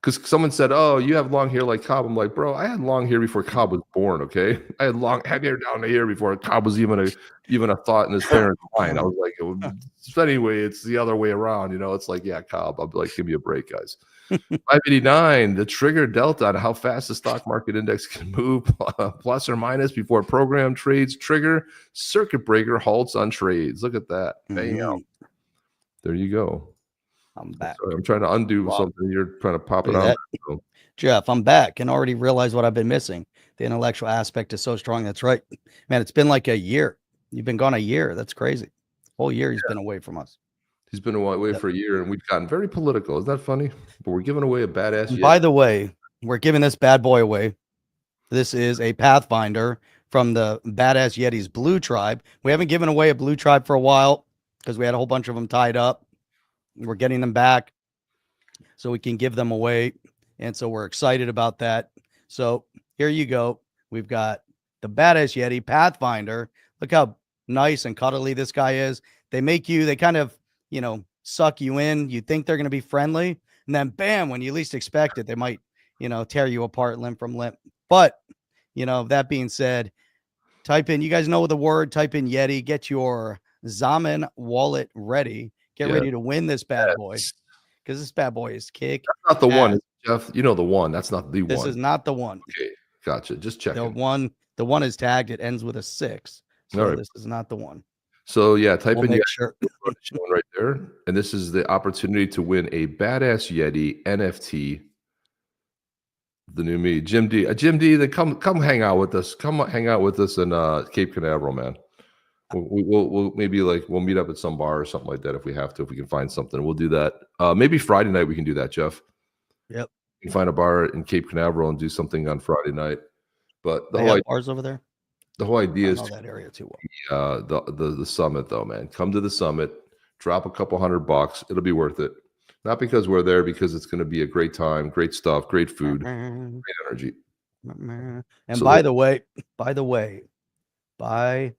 Because someone said, "Oh, you have long hair like Cobb." I'm like, bro, I had long hair before Cobb was born. Okay, I had hair down to here before Cobb was even a thought in his parents' mind. I was like, so anyway, it's the other way around. It's like, yeah, Cobb. I'm like, give me a break, guys. 589, the trigger delta on how fast the stock market index can move, plus or minus before program trades trigger. Circuit breaker halts on trades. Look at that. Bam. There you go. I'm back. Sorry, I'm trying to undo something. You're trying to pop it Look at on. that. So. Jeff, I'm back and already realized what I've been missing. The intellectual aspect is so strong. That's right. Man, it's been like a year. You've been gone a year. That's crazy. Whole year he's been away from us. He's been away for a year, and we've gotten very political. Isn't that funny? But we're giving away a badass. And by the way, we're giving this bad boy away. This is a Pathfinder from the Badass Yetis Blue Tribe. We haven't given away a Blue Tribe for a while because we had a whole bunch of them tied up. We're getting them back so we can give them away. And so we're excited about that. So here you go. We've got the Badass Yeti Pathfinder. Look how nice and cuddly this guy is. They kind of, suck you in. You think they're going to be friendly. And then bam, when you least expect it, they might, tear you apart limb from limb. But, that being said, you guys know the word, type in Yeti, get your Zaman wallet ready. Get ready to win this bad boy. Because this bad boy is kick. That's not the one, Jeff. You know the one. That's not the one. This is not the one. Okay, gotcha. Just checking. The one is tagged. It ends with a 6. So all right. This is not the one. So yeah, type in sure. showing right there, and this is the opportunity to win a Badass Yeti NFT. The new me, Jim D. Jim D. Then come hang out with us. Come hang out with us in Cape Canaveral, man. We'll maybe we'll meet up at some bar or something like that if we have to. If we can find something, we'll do that. Maybe Friday night we can do that, Jeff. Yep. We can find a bar in Cape Canaveral and do something on Friday night. But the whole bars over there. The whole idea is that area too well. The summit though, man. Come to the summit, drop a couple $100. It'll be worth it. Not because we're there, because it's going to be a great time, great stuff, great food, great energy. And so by the way, YETI,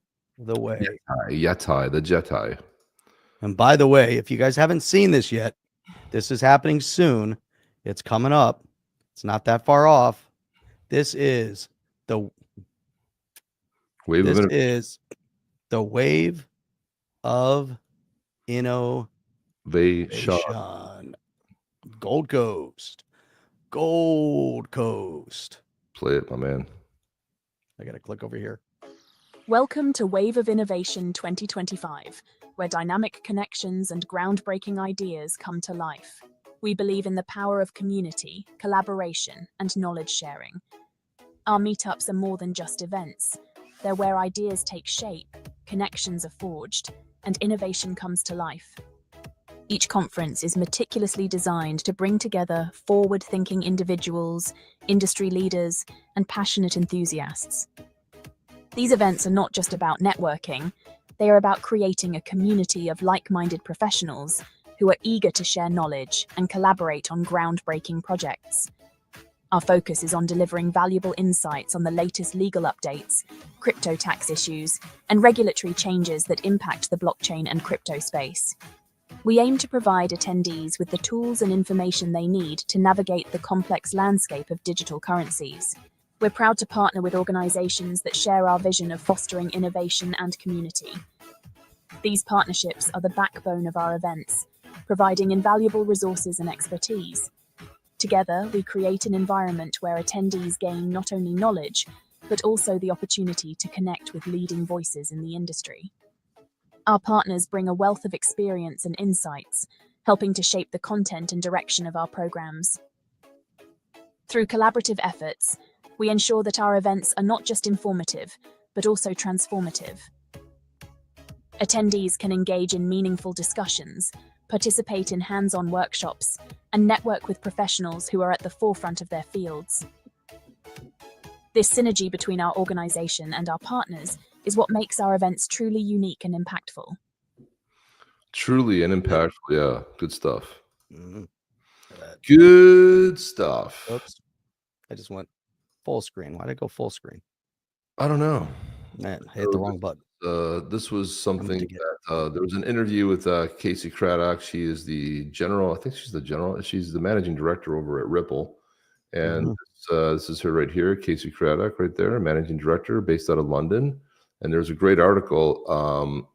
the Jeti. And by the way, if you guys haven't seen this yet, this is happening soon. It's coming up. It's not that far off. This is the wave of innovation. Gold Coast. Play it, my man. I got to click over here. Welcome to Wave of Innovation 2025, where dynamic connections and groundbreaking ideas come to life. We believe in the power of community, collaboration, and knowledge sharing. Our meetups are more than just events. They're where ideas take shape, connections are forged, and innovation comes to life. Each conference is meticulously designed to bring together forward-thinking individuals, industry leaders, and passionate enthusiasts. These events are not just about networking, they are about creating a community of like-minded professionals who are eager to share knowledge and collaborate on groundbreaking projects. Our focus is on delivering valuable insights on the latest legal updates, crypto tax issues, and regulatory changes that impact the blockchain and crypto space. We aim to provide attendees with the tools and information they need to navigate the complex landscape of digital currencies. We're proud to partner with organizations that share our vision of fostering innovation and community. These partnerships are the backbone of our events, providing invaluable resources and expertise. Together, we create an environment where attendees gain not only knowledge, but also the opportunity to connect with leading voices in the industry. Our partners bring a wealth of experience and insights, helping to shape the content and direction of our programs. Through collaborative efforts, we ensure that our events are not just informative, but also transformative. Attendees can engage in meaningful discussions, participate in hands-on workshops, and network with professionals who are at the forefront of their fields. This synergy between our organization and our partners is what makes our events truly unique and impactful. Truly and impactful. Yeah, good stuff. Mhm. Good stuff. Oops. I just went full screen. Why did I go full screen? I don't know. Man, I hit the wrong button. This was something dig it. that there was an interview with Casey Craddock. She is the general. I think she's the general. She's the managing director over at Ripple. And this is her right here, Casey Craddock, right there, managing director based out of London. And there's a great article.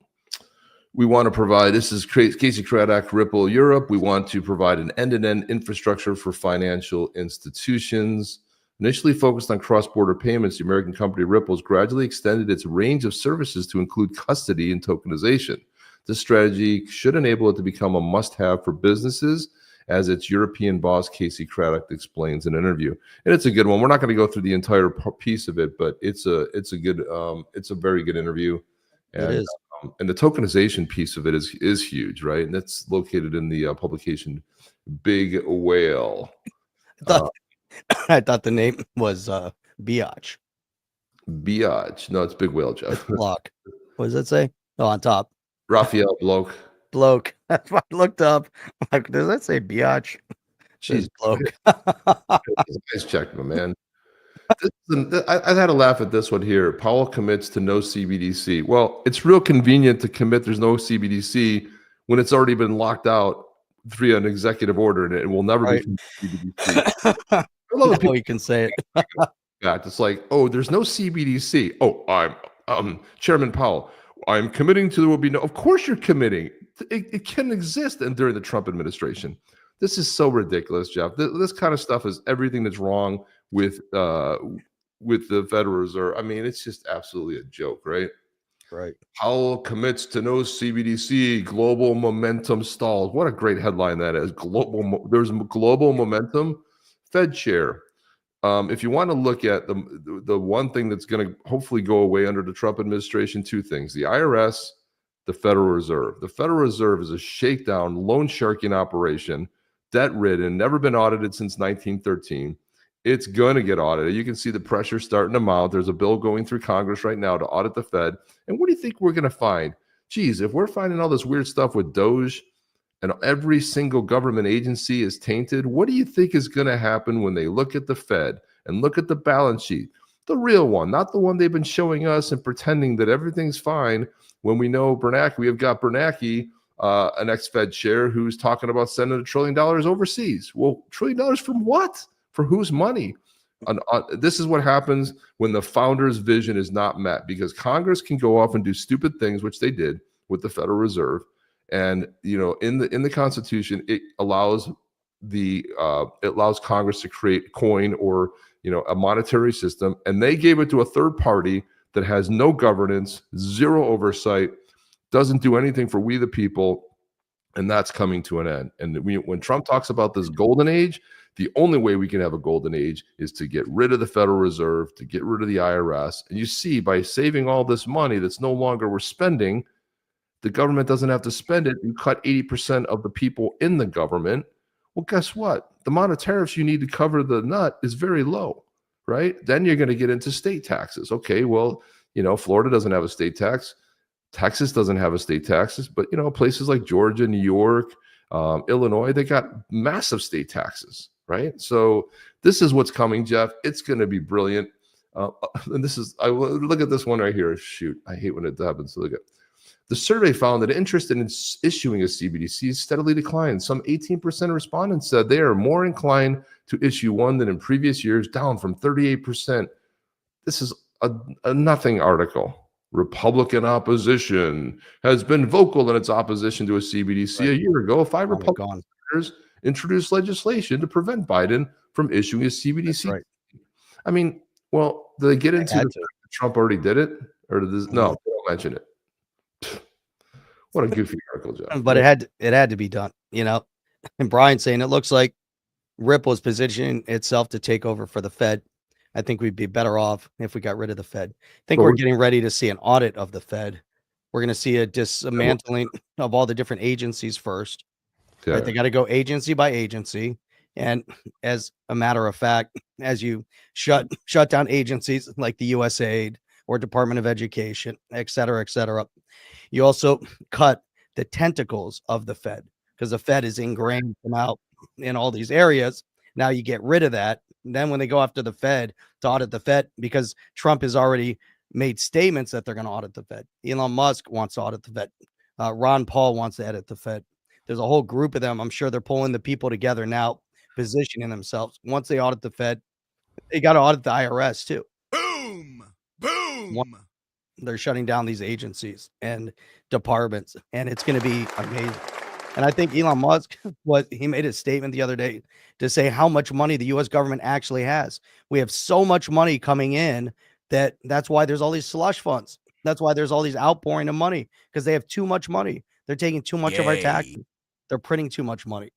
We want to provide, this is Casey Craddock, Ripple Europe. We want to provide an end-to-end infrastructure for financial institutions. Initially focused on cross-border payments, the American company Ripple has gradually extended its range of services to include custody and tokenization. This strategy should enable it to become a must-have for businesses, as its European boss, Casey Craddock, explains in an interview. And it's a good one. We're not going to go through the entire piece of it, but it's a very good interview. And, It is. And the tokenization piece of it is huge, right? And that's located in the publication Big Whale. I thought the name was Biatch. Biatch. No, it's Big Whale, Jeff. Block. What does it say? Oh, on top. Raphael Bloke. That's what I looked up. I'm like, does that say Biatch? She's bloke. Nice check, my man. I've had a laugh at this one here. Powell commits to no CBDC. Well, it's real convenient to commit there's no CBDC when it's already been locked out through an executive order, and it will never be CBDC. I love how you can say it. It's like, oh, there's no CBDC. Oh, I'm Chairman Powell. I'm committing to there will be no. Of course, you're committing. It can exist, and during the Trump administration, this is so ridiculous, Jeff. This kind of stuff is everything that's wrong with the Federal Reserve. I mean, it's just absolutely a joke, right? Right. Powell commits to no CBDC. Global momentum stalls. What a great headline that is. There's global momentum. Fed chair. If you want to look at the one thing that's going to hopefully go away under the Trump administration, two things: the IRS, the Federal Reserve. The Federal Reserve is a shakedown, loan sharking operation, debt-ridden, never been audited since 1913. It's going to get audited. You can see the pressure starting to mount. There's a bill going through Congress right now to audit the Fed. And what do you think we're going to find? Geez, if we're finding all this weird stuff with DOGE and every single government agency is tainted, what do you think is going to happen when they look at the Fed and look at the balance sheet? The real one, not the one they've been showing us and pretending that everything's fine when we know Bernanke, we have got Bernanke, an ex-Fed chair who's talking about sending $1 trillion overseas. Well, $1 trillion from what? For whose money? This is what happens when the founder's vision is not met, because Congress can go off and do stupid things, which they did with the Federal Reserve. And in the Constitution, it allows Congress to create coin or a monetary system, and they gave it to a third party that has no governance, zero oversight, doesn't do anything for we the people, and that's coming to an end. And when Trump talks about this golden age, the only way we can have a golden age is to get rid of the Federal Reserve, to get rid of the IRS. And you see, by saving all this money that's no longer we're spending, the government doesn't have to spend it. You cut 80% of the people in the government. Well, guess what? The amount of tariffs you need to cover the nut is very low, right? Then you're going to get into state taxes. Okay, well, Florida doesn't have a state tax. Texas doesn't have a state taxes, but places like Georgia, New York, Illinois, they got massive state taxes, right? So this is what's coming, Jeff. It's going to be brilliant. And I look at this one right here. Shoot, I hate when it happens. Look at the survey found that interest in issuing a CBDC steadily declined. Some 18% of respondents said they are more inclined to issue one than in previous years, down from 38%. This is a nothing article. Republican opposition has been vocal in its opposition to a CBDC. Right. A year ago, 5 Republican senators introduced legislation to prevent Biden from issuing a CBDC. Right. I mean, well, do they get into the fact that Trump already did it? Or did this? No, they don't mention it. What a goofy article, Jeff. But it had to be done, And Brian saying it looks like Ripple is positioning itself to take over for the Fed. I think we'd be better off if we got rid of the Fed. I think we're getting ready to see an audit of the Fed. We're going to see a dismantling of all the different agencies first. Okay. Right? They got to go agency by agency. And as a matter of fact, as you shut down agencies like the USAID or Department of Education, et cetera, you also cut the tentacles of the Fed, because the Fed is ingrained out in all these areas. Now you get rid of that. And then when they go after the Fed to audit the Fed, because Trump has already made statements that they're going to audit the Fed. Elon Musk wants to audit the Fed. Ron Paul wants to edit the Fed. There's a whole group of them. I'm sure they're pulling the people together now, positioning themselves. Once they audit the Fed, they got to audit the IRS too. Boom! Boom! They're shutting down these agencies and departments, and it's going to be amazing. And I think Elon Musk, he made a statement the other day to say how much money the U.S. government actually has. We have so much money coming in that's why there's all these slush funds. That's why there's all these outpouring of money, because they have too much money. They're taking too much of our taxes. They're printing too much money.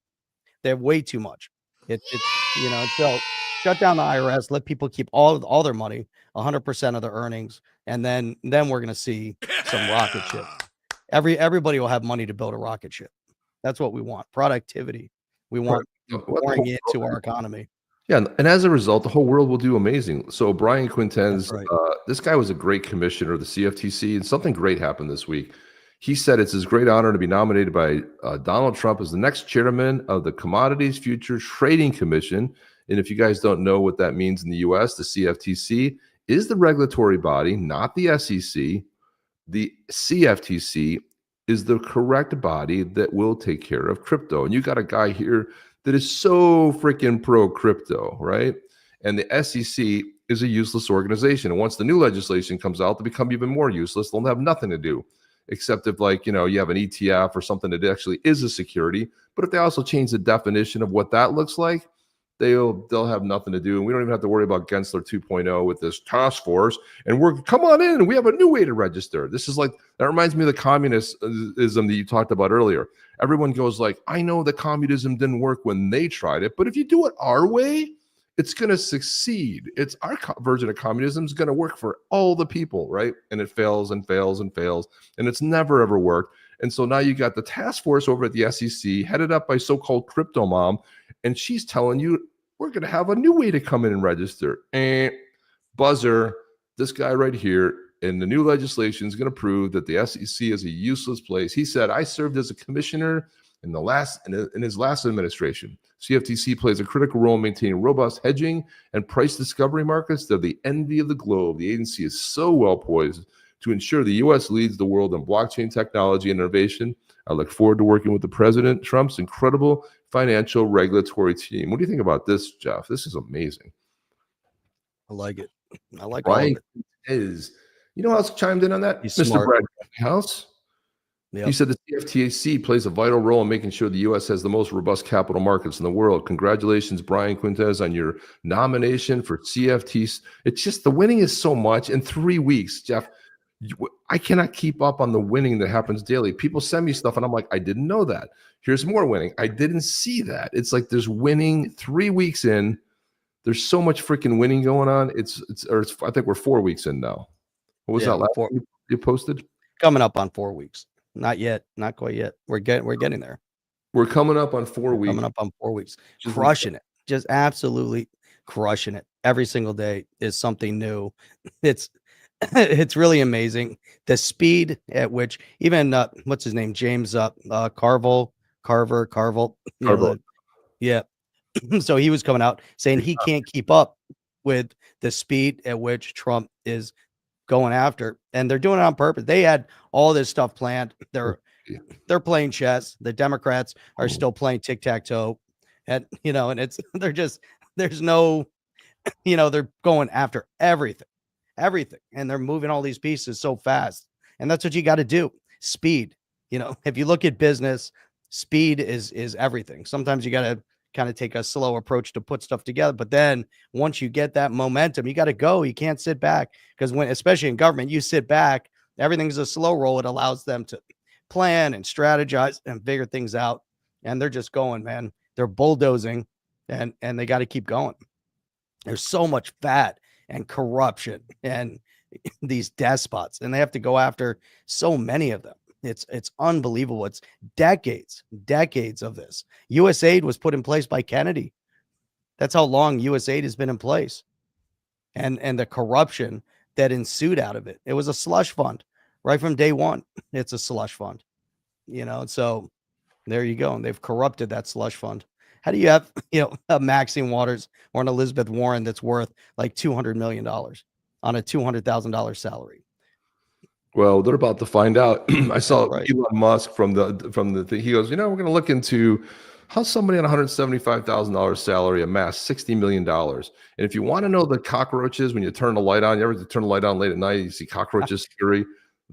They have way too much. So shut down the IRS, let people keep all their money, 100% of their earnings, and then we're going to see some rocket ship. Everybody will have money to build a rocket ship. That's what we want. Productivity. We want pouring into our economy. Yeah, and as a result, the whole world will do amazing. So Brian Quintenz, Right. This guy was a great commissioner of the CFTC, and something great happened this week. He said it's his great honor to be nominated by Donald Trump as the next chairman of the Commodities Futures Trading Commission. And if you guys don't know what that means in the U.S., the CFTC is the regulatory body, not the SEC. The CFTC is the correct body that will take care of crypto. And you got a guy here that is so freaking pro crypto, right? And the SEC is a useless organization. And once the new legislation comes out, they become even more useless. They'll have nothing to do, except if you have an ETF or something that actually is a security. But if they also change the definition of what that looks like, they'll have nothing to do. And we don't even have to worry about Gensler 2.0 with this task force. And come on in. We have a new way to register. This is that reminds me of the communism that you talked about earlier. Everyone goes I know that communism didn't work when they tried it, but if you do it our way, it's going to succeed. It's our version of communism is going to work for all the people, right? And it fails and fails and fails. And it's never, ever worked. And so now you got the task force over at the SEC headed up by so-called crypto mom. And she's telling you, we're going to have a new way to come in and register. And buzzer, this guy right here, and the new legislation is going to prove that the SEC is a useless place. He said, I served as a commissioner in his last administration. CFTC plays a critical role in maintaining robust hedging and price discovery markets. They're the envy of the globe. The agency is so well poised to ensure the U.S. leads the world in blockchain technology and innovation. I look forward to working with the President Trump's incredible financial regulatory team. What do you think about this, Jeff? This is amazing. I like it. I like Brian all of is. You know who else chimed in on that? He's Mr. smart. Brad House. Yep. He said the CFTC plays a vital role in making sure the U.S. has the most robust capital markets in the world. Congratulations, Brian Quintenz, on your nomination for CFTC. It's just the winning is so much in 3 weeks, Jeff. I cannot keep up on the winning that happens daily. People send me stuff, and I'm like, I didn't know that. Here's more winning. I didn't see that. It's like there's winning 3 weeks in. There's so much freaking winning going on. I think we're 4 weeks in now. What was that last one you posted? Coming up on 4 weeks. Not yet. Not quite yet. We're getting there. We're coming up on 4 weeks. Coming up on 4 weeks. Crushing it. Just absolutely crushing it. Every single day is something new. It's really amazing. The speed at which even what's his name? James Carville. Yeah. So he was coming out saying he can't keep up with the speed at which Trump is going after, and they're doing it on purpose. They had all this stuff planned. They're playing chess. The Democrats are still playing tic-tac-toe, and there's no, they're going after everything, and they're moving all these pieces so fast, and that's what you got to do. Speed. If you look at business, speed is everything. Sometimes you got to kind of take a slow approach to put stuff together. But then once you get that momentum, you got to go. You can't sit back, because especially in government, you sit back, everything's a slow roll. It allows them to plan and strategize and figure things out. And they're just going, man. They're bulldozing, and they got to keep going. There's so much fat and corruption and these despots, and they have to go after so many of them. It's unbelievable. It's decades of this. USAID was put in place by Kennedy. That's how long USAID has been in place. And the corruption that ensued out of it. It was a slush fund right from day one. It's a slush fund. So there you go. And they've corrupted that slush fund. How do you have, a Maxine Waters or an Elizabeth Warren that's worth like $200 million on a $200,000 salary? Well, they're about to find out. I saw Right. Elon Musk from the thing. He goes, we're going to look into how somebody on $175,000 salary amassed $60 million. And if you want to know the cockroaches, when you turn the light on, you ever turn the light on late at night, you see cockroaches scary.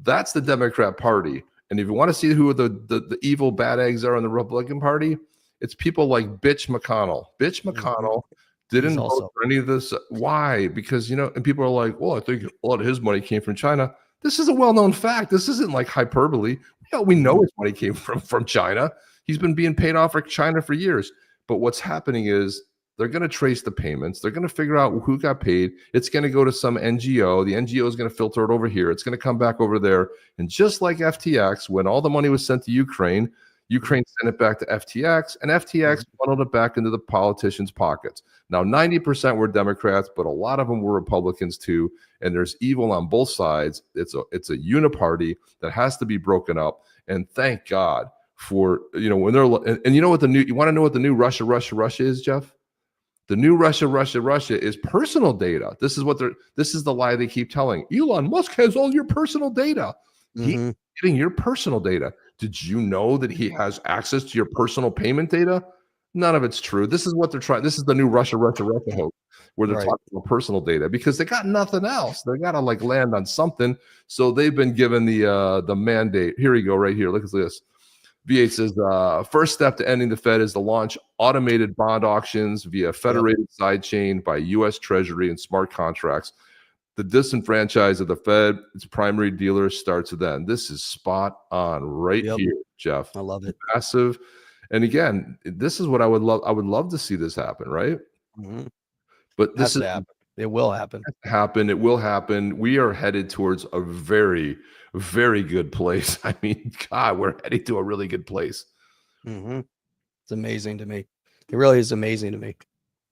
That's the Democrat Party. And if you want to see who the evil bad eggs are in the Republican Party, it's people like Bitch McConnell. Bitch McConnell didn't vote for any of this. Why? Because, and people are like, well, I think a lot of his money came from China. This is a well-known fact. This isn't like hyperbole. We know his money came from China. He's been being paid off for China for years. But what's happening is they're going to trace the payments. They're going to figure out who got paid. It's going to go to some NGO. The NGO is going to filter it over here. It's going to come back over there. And just like FTX, when all the money was sent to Ukraine sent it back to FTX, and FTX funneled it back into the politicians' pockets. Now, 90% were Democrats, but a lot of them were Republicans too. And there's evil on both sides. It's a uniparty that has to be broken up. And thank God for, when they're, and you want to know what the new Russia is, Jeff? The new Russia is personal data. This is the lie they keep telling. Elon Musk has all your personal data. He's getting your personal data. Did you know that he has access to your personal payment data? None of it's true. This is what they're trying. This is the new Russia hoax, where they're talking about personal data because they got nothing else. They got to land on something. So they've been given the mandate. Here we go, right here. Look at this. V8 says, first step to ending the Fed is to launch automated bond auctions via federated sidechain by U.S. Treasury and smart contracts. The disenfranchise of the Fed, its primary dealer, starts then. This is spot on right here, Jeff. I love it. Massive. And again, this is what I would love. I would love to see this happen, right? But this is happen. It will happen. It will happen. We are headed towards a very, very good place. I mean, God, we're headed to a really good place. It's amazing to me. It really is amazing to me.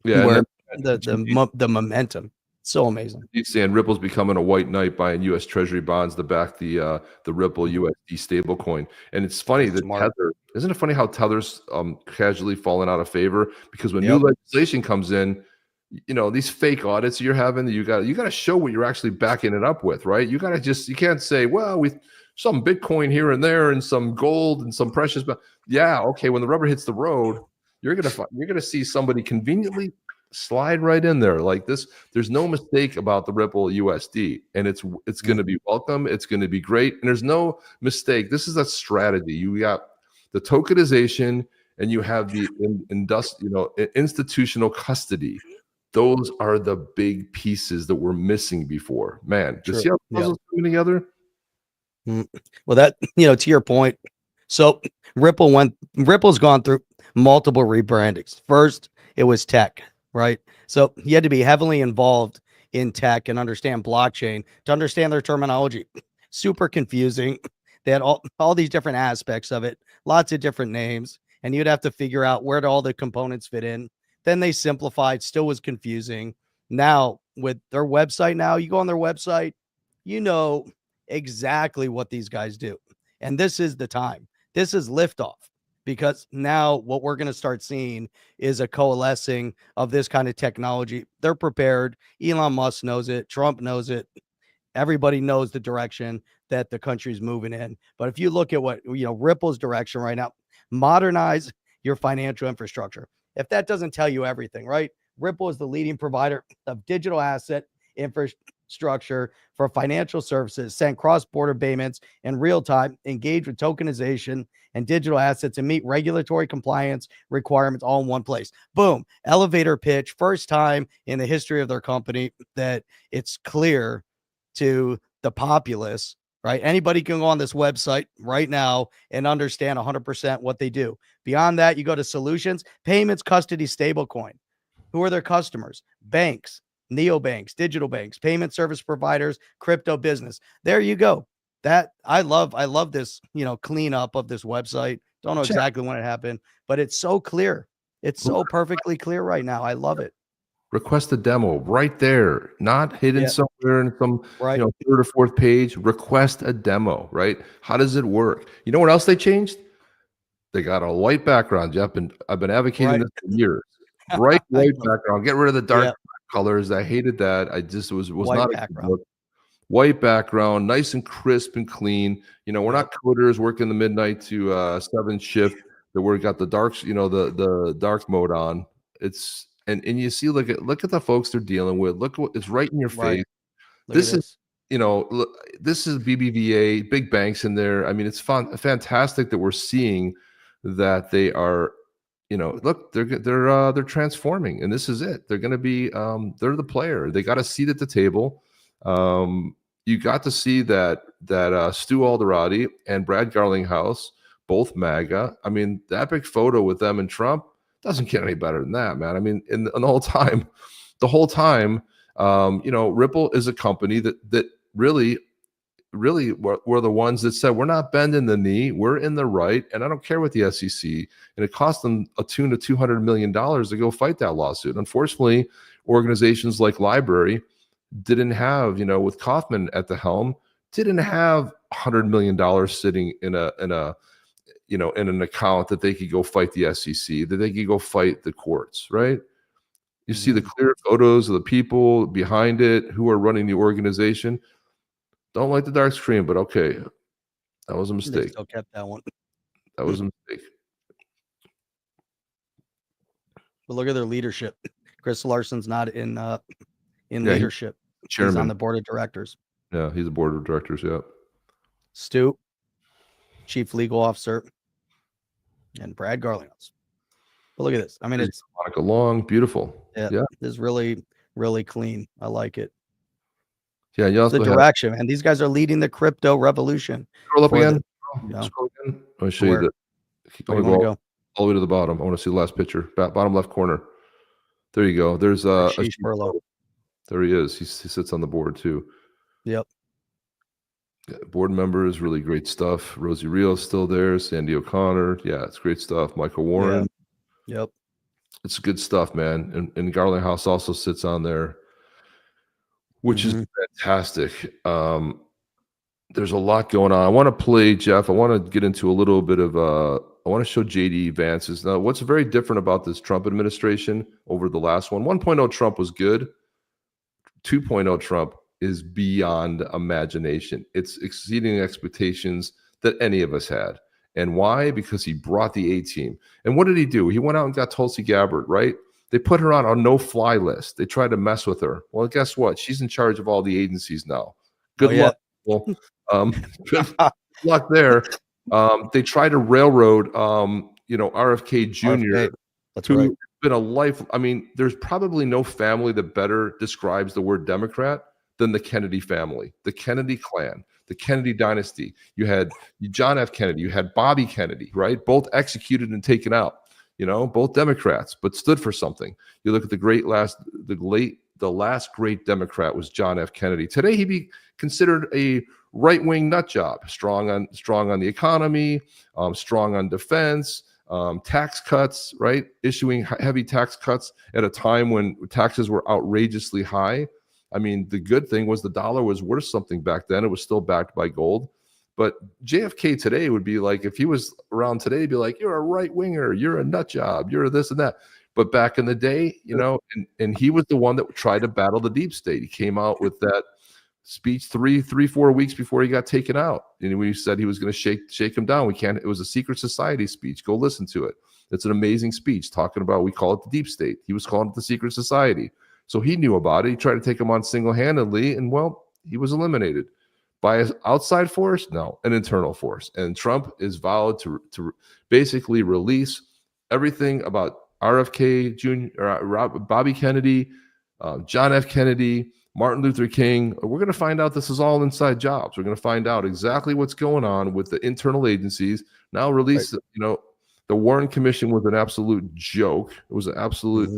Yeah. Where the momentum. So amazing. He's saying Ripple's becoming a white knight buying U.S. Treasury bonds to back the Ripple USD stablecoin. And it's funny that Tether, isn't it funny how Tether's casually fallen out of favor? Because when new legislation comes in, these fake audits you're having, you got to show what you're actually backing it up with, right? You can't say, well, with some Bitcoin here and there and some gold and some precious, but when the rubber hits the road, you're gonna see somebody conveniently slide right in there like this. There's no mistake about the Ripple USD, and it's going to be welcome. It's going to be great, and there's no mistake. This is a strategy. You got the tokenization, and you have the institutional custody. Those are the big pieces that we're missing before. Man, do you see how puzzles coming together? Well, that to your point. So Ripple's gone through multiple rebrandings. First, it was tech. Right. So you had to be heavily involved in tech and understand blockchain to understand their terminology. Super confusing. They had all these different aspects of it, lots of different names, and you'd have to figure out where do all the components fit in. Then they simplified, still was confusing. Now with their website, you go on their website, exactly what these guys do. And this is the time. This is liftoff. Because now what we're going to start seeing is a coalescing of this kind of technology. They're prepared. Elon Musk knows it. Trump knows it. Everybody knows the direction that the country's moving in. But if you look at what, Ripple's direction right now, modernize your financial infrastructure. If that doesn't tell you everything, right? Ripple is the leading provider of digital asset infrastructure for financial services, send cross-border payments in real time, engage with tokenization and digital assets, and meet regulatory compliance requirements all in one place. Boom. Elevator pitch. First time in the history of their company that it's clear to the populace, right? Anybody can go on this website right now and understand 100% what they do. Beyond that, you go to solutions, payments, custody, stablecoin. Who are their customers? Banks, neobanks, digital banks, payment service providers, crypto business. There you go. That I love this, cleanup of this website. Don't know exactly when it happened, but it's so clear. It's so perfectly clear right now. I love it. Request a demo right there, not hidden somewhere in some third or fourth page. Request a demo, right? How does it work? You know what else they changed? They got a white background, Jeff, and I've been advocating this for years. Bright white background. Get rid of the dark colors. I hated that. I just was white not background. a good look. White background, nice and crisp and clean. We're not coders working the midnight to 7 shift. That we got the darks, the dark mode on. It's and you see, look at the folks they're dealing with. Look what it's right in your face. This is this is BBVA, big banks in there. I mean, it's fantastic that we're seeing that they are, look, they're transforming, and this is it. They're going to be, they're the player. They got a seat at the table. You got to see that Stu Alderati and Brad Garlinghouse, both MAGA. I mean, that big photo with them and Trump doesn't get any better than that, man. I mean, in the whole time, Ripple is a company that really were the ones that said, we're not bending the knee, we're in the right, and I don't care what the SEC. And it cost them a tune of $200 million to go fight that lawsuit. Unfortunately, organizations like Library didn't have, with Kaufman at the helm, didn't have $100 million sitting in an account that they could go fight the SEC, that they could go fight the courts, right? You see the clear photos of the people behind it who are running the organization. Don't like the dark screen, but okay, that was a mistake. They still kept that one. That was a mistake. But look at their leadership. Chris Larson's not in leadership. He's on the board of directors. Yeah, he's the board of directors. Yeah. Stu, chief legal officer, and Brad Garlinghouse. But look at this. I mean, it's Monica Long, beautiful. Yeah, it's really, really clean. I like it. Yeah, you also the direction, and these guys are leading the crypto revolution. Scroll up again. Scroll again. Let me show you that. I want to go all the way to the bottom. I want to see the last picture. Bottom left corner. There you go. There's there he is. He sits on the board too. Yep. Yeah, board members, really great stuff. Rosie Rios still there. Sandy O'Connor. Yeah, it's great stuff. Michael Warren. Yeah. Yep. It's good stuff, man. And Garlinghouse also sits on there, which is fantastic. There's a lot going on. I want to play, Jeff. I want to get into a little bit of I want to show JD Vance's. Now, what's very different about this Trump administration over the last one? 1.0 Trump was good. 2.0 Trump is beyond imagination. It's exceeding expectations that any of us had. And why? Because he brought the A-team. And what did he do? He went out and got Tulsi Gabbard, right? They put her on a no-fly list. They tried to mess with her. Well, guess what? She's in charge of all the agencies now. Good luck. Well, good luck there. They tried to railroad, RFK Jr. That's right. Been a life. I mean, there's probably no family that better describes the word Democrat than the Kennedy family, the Kennedy clan, the Kennedy dynasty. You had John F. Kennedy, you had Bobby Kennedy, right? Both executed and taken out. Both Democrats, but stood for something. You look at the last great Democrat was John F. Kennedy. Today he'd be considered a right-wing nut job, strong on the economy, strong on defense, tax cuts, right? Issuing heavy tax cuts at a time when taxes were outrageously high. I mean, the good thing was the dollar was worth something back then. It was still backed by gold. But JFK today would be like, if he was around today, he'd be like, you're a right winger, you're a nut job, you're this and that. But back in the day, and he was the one that tried to battle the deep state. He came out with that speech 4 weeks before he got taken out. And we said he was going to shake him down. It was a secret society speech. Go listen to it. It's an amazing speech talking about, we call it the deep state. He was calling it the secret society. So he knew about it. He tried to take him on single-handedly, and well, he was eliminated. By an outside force? No, an internal force. And Trump is vowed to basically release everything about RFK Jr., Bobby Kennedy, John F. Kennedy, Martin Luther King. We're going to find out this is all inside jobs. We're going to find out exactly what's going on with the internal agencies. Now release, the Warren Commission was an absolute joke. It was an absolute,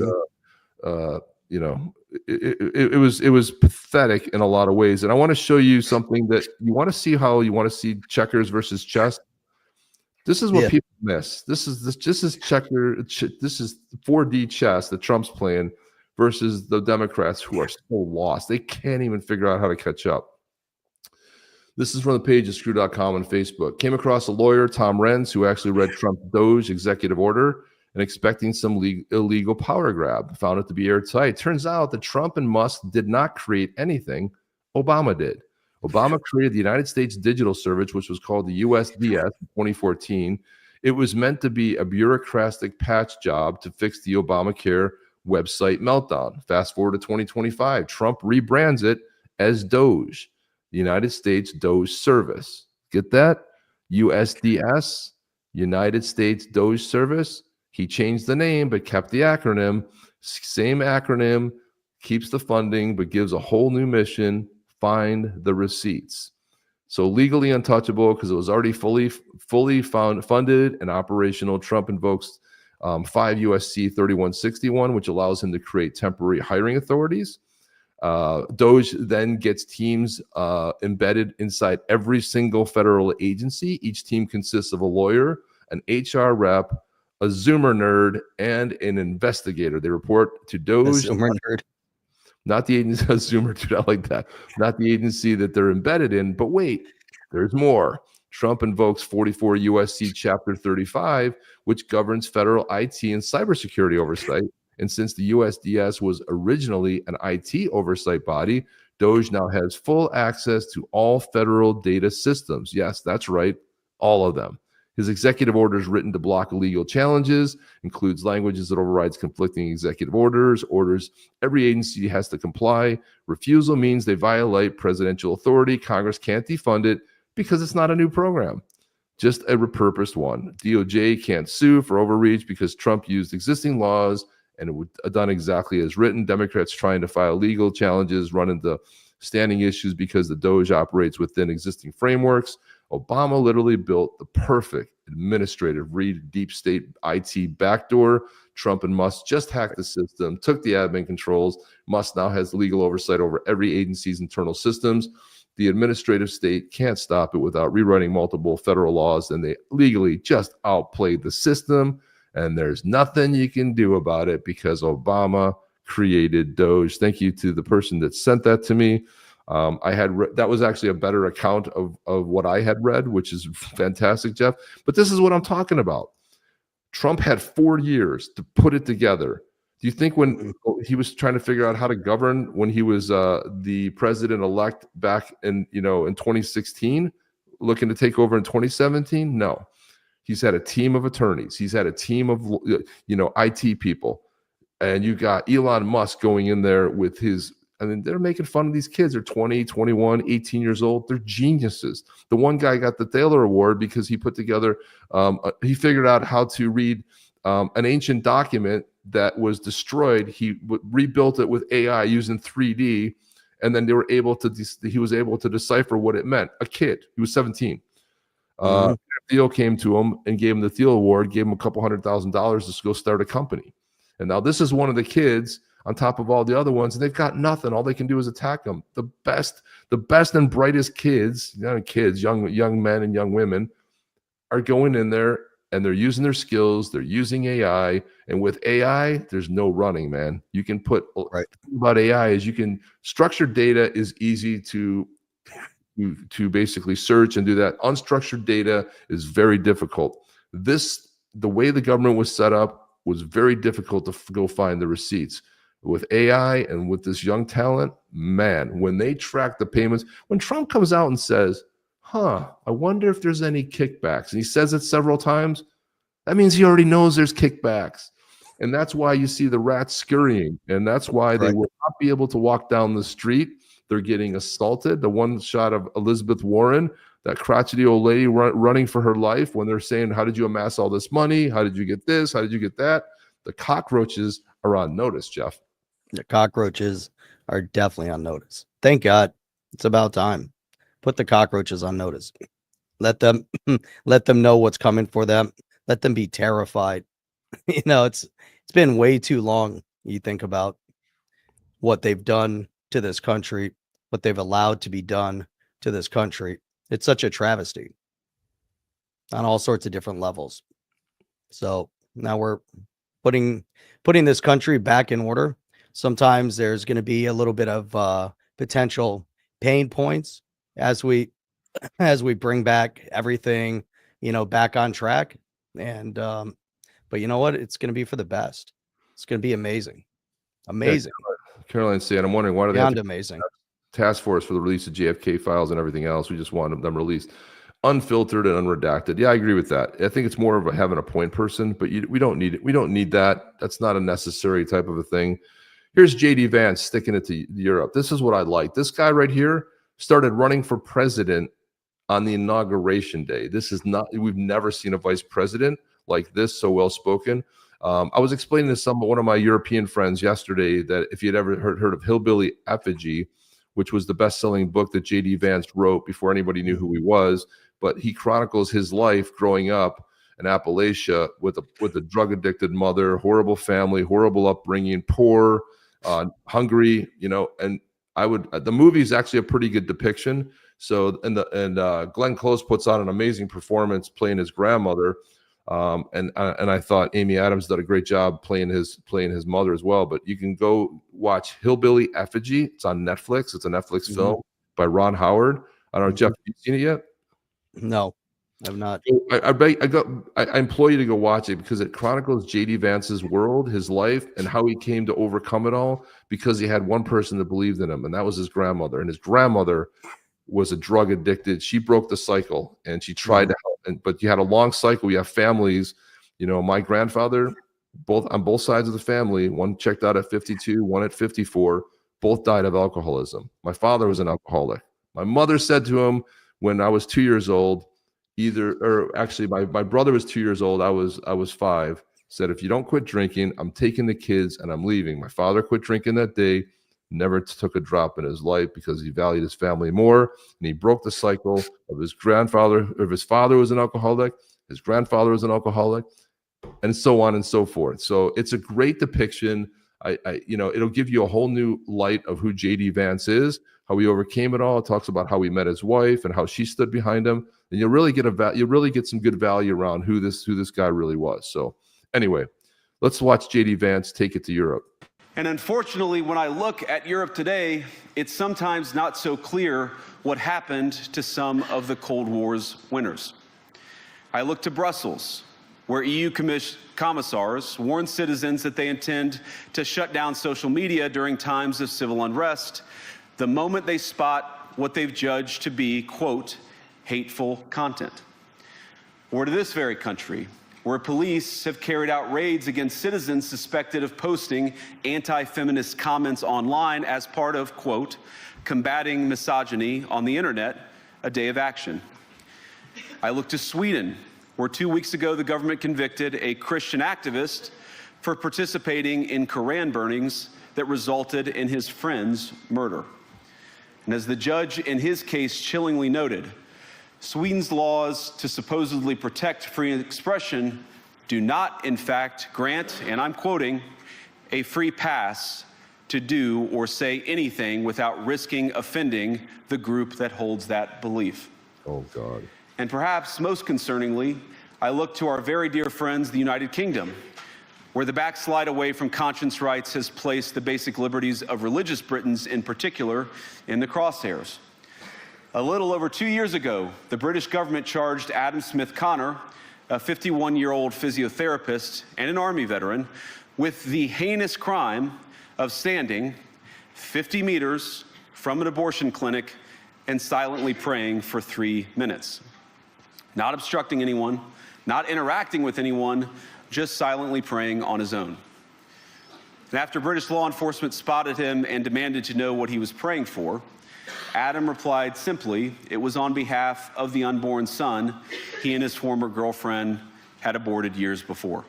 it was pathetic in a lot of ways. And I want to show you something that you want to see how you want to see checkers versus chess. This is what people miss. This is checker. This is 4D chess that Trump's playing versus the Democrats who are so lost. They can't even figure out how to catch up. This is from the page of screw.com on Facebook. Came across a lawyer, Tom Renz, who actually read Trump's DOGE executive order and expecting some illegal power grab. Found it to be airtight. Turns out that Trump and Musk did not create anything. Obama did. Obama created the United States Digital Service, which was called the USDS in 2014. It was meant to be a bureaucratic patch job to fix the Obamacare website meltdown. Fast forward to 2025. Trump rebrands it as DOGE, the United States DOGE Service. Get that? USDS, United States DOGE Service. He changed the name, but kept the acronym. Same acronym, keeps the funding, but gives a whole new mission: find the receipts. So legally untouchable because it was already fully funded and operational. Trump invokes 5 USC 3161, which allows him to create temporary hiring authorities. DOGE then gets teams embedded inside every single federal agency. Each team consists of a lawyer, an HR rep, a Zoomer nerd, and an investigator. They report to DOGE. Zoomer nerd. Not the agency, Zoomer, dude, I like that. Not the agency that they're embedded in, but wait, there's more. Trump invokes 44 USC Chapter 35, which governs federal IT and cybersecurity oversight. And since the USDS was originally an IT oversight body, DOGE now has full access to all federal data systems. Yes, that's right, all of them. His executive orders written to block illegal challenges includes languages that overrides conflicting executive orders. Every agency has to comply. Refusal means they violate presidential authority. Congress can't defund it because it's not a new program, just a repurposed one. DOJ can't sue for overreach because Trump used existing laws and it would have done exactly as written. Democrats trying to file legal challenges run into standing issues because the DOGE operates within existing frameworks. Obama literally built the perfect administrative deep state IT backdoor. Trump and Musk just hacked the system, took the admin controls. Musk now has legal oversight over every agency's internal systems. The administrative state can't stop it without rewriting multiple federal laws, and they legally just outplayed the system. And there's nothing you can do about it because Obama created DOGE. Thank you to the person that sent that to me. I had that was actually a better account of what I had read, which is fantastic, Jeff. But this is what I'm talking about. Trump had 4 years to put it together. Do you think when he was trying to figure out how to govern when he was the president-elect back in 2016, looking to take over in 2017? No. He's had a team of attorneys. He's had a team of IT people. And you got Elon Musk going in there with his, I mean, they're making fun of these kids. They're 20, 21, 18 years old. They're geniuses. The one guy got the Thaler Award because he put together, he figured out how to read an ancient document that was destroyed. He rebuilt it with AI using 3D. And then they were able to, he was able to decipher what it meant. A kid, he was 17. Thiel came to him and gave him the Thiel Award, gave him a couple $100,000 to go start a company. And now this is one of the kids on top of all the other ones, and they've got nothing. All they can do is attack them. The best and brightest kids, young men and young women are going in there and they're using their skills. They're using AI, and with AI, there's no running, man. You can put right. The thing about AI is you can structured data is easy to basically search and do that. Unstructured data is very difficult. The way the government was set up was very difficult to go find the receipts. With AI and with this young talent, man, when they track the payments, when Trump comes out and says, I wonder if there's any kickbacks, and he says it several times, that means he already knows there's kickbacks. And that's why you see the rats scurrying. And that's why they will not be able to walk down the street. They're getting assaulted. The one shot of Elizabeth Warren, that crotchety old lady running for her life, when they're saying, how did you amass all this money? How did you get this? How did you get that? The cockroaches are on notice, Jeff. The cockroaches are definitely on notice. Thank God. It's about time. Put the cockroaches on notice. Let them know what's coming for them. Let them be terrified. It's been way too long. You think about what they've done to this country, what they've allowed to be done to this country. It's such a travesty on all sorts of different levels. So now we're putting this country back in order. sometimes there's going to be a little bit of potential pain points as we bring back everything, back on track. And but you know what? It's going to be for the best. It's going to be amazing. Amazing. Yeah, Caroline's saying, I'm wondering why do they have Beyond amazing. task force for the release of JFK files and everything else? We just want them released unfiltered and unredacted. Yeah, I agree with that. I think it's more of having a point person, but we don't need it. We don't need that. That's not a necessary type of a thing. Here's JD Vance sticking it to Europe. This is what I like. This guy right here started running for president on the inauguration day. This is not, we've never seen a vice president like this, so well spoken. I was explaining to one of my European friends yesterday that if you'd ever heard of Hillbilly Effigy, which was the best-selling book that JD Vance wrote before anybody knew who he was, but he chronicles his life growing up in Appalachia with a drug-addicted mother, horrible family, horrible upbringing, poor, hungry, and the movie is actually a pretty good depiction. So, and Glenn Close puts on an amazing performance playing his grandmother. And I thought Amy Adams did a great job playing his mother as well. But you can go watch Hillbilly Effigy. It's on Netflix. It's a Netflix film by Ron Howard. I don't know, Jeff, have you seen it yet? No, I've not. I implore you to go watch it because it chronicles JD Vance's world, his life, and how he came to overcome it all because he had one person that believed in him, and that was his grandmother. And his grandmother was a drug addicted. She broke the cycle and she tried to help. But you had a long cycle. You have families, my grandfather, on both sides of the family, one checked out at 52, one at 54, both died of alcoholism. My father was an alcoholic. My mother said to him when I was 2 years old, my brother was 2 years old. I was 5, said, if you don't quit drinking, I'm taking the kids and I'm leaving. My father quit drinking that day, never took a drop in his life because he valued his family more. And he broke the cycle of his father was an alcoholic, his grandfather was an alcoholic, and so on and so forth. So it's a great depiction. It'll give you a whole new light of who JD Vance is, how he overcame it all. It talks about how he met his wife and how she stood behind him. And you'll really get some good value around who this guy really was. So anyway, let's watch JD Vance take it to Europe. And unfortunately, when I look at Europe today, it's sometimes not so clear what happened to some of the Cold War's winners. I look to Brussels, where EU commissars warn citizens that they intend to shut down social media during times of civil unrest the moment they spot what they've judged to be, quote, hateful content. Or to this very country, where police have carried out raids against citizens suspected of posting anti-feminist comments online as part of, quote, combating misogyny on the internet, a day of action. I look to Sweden, where 2 weeks ago the government convicted a Christian activist for participating in Koran burnings that resulted in his friend's murder. And as the judge in his case chillingly noted, Sweden's laws to supposedly protect free expression do not, in fact, grant, and I'm quoting, a free pass to do or say anything without risking offending the group that holds that belief. Oh, God. And perhaps most concerningly, I look to our very dear friends, the United Kingdom, where the backslide away from conscience rights has placed the basic liberties of religious Britons in particular in the crosshairs. A little over 2 years ago, the British government charged Adam Smith Connor, a 51-year-old physiotherapist and an Army veteran, with the heinous crime of standing 50 meters from an abortion clinic and silently praying for 3 minutes. Not obstructing anyone, not interacting with anyone, just silently praying on his own. And after British law enforcement spotted him and demanded to know what he was praying for, Adam replied simply, it was on behalf of the unborn son he and his former girlfriend had aborted years before.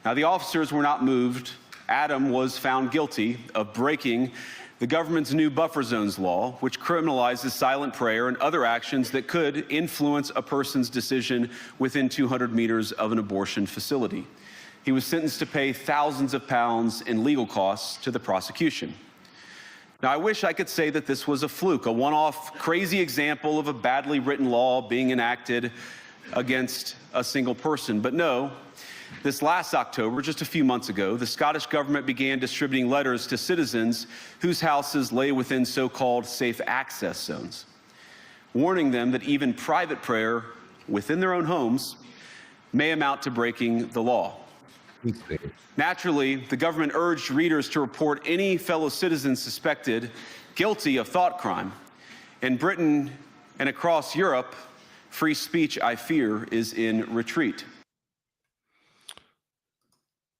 Now, the officers were not moved. Adam was found guilty of breaking the government's new buffer zones law, which criminalizes silent prayer and other actions that could influence a person's decision within 200 meters of an abortion facility. He was sentenced to pay thousands of pounds in legal costs to the prosecution. Now, I wish I could say that this was a fluke, a one-off crazy example of a badly written law being enacted against a single person. But no, This last October, just a few months ago, the Scottish government began distributing letters to citizens whose houses lay within so-called safe access zones, warning them that even private prayer within their own homes may amount to breaking the law. Naturally, the government urged readers to report any fellow citizens suspected guilty of thought crime. In Britain and across Europe, free speech, I fear, is in retreat.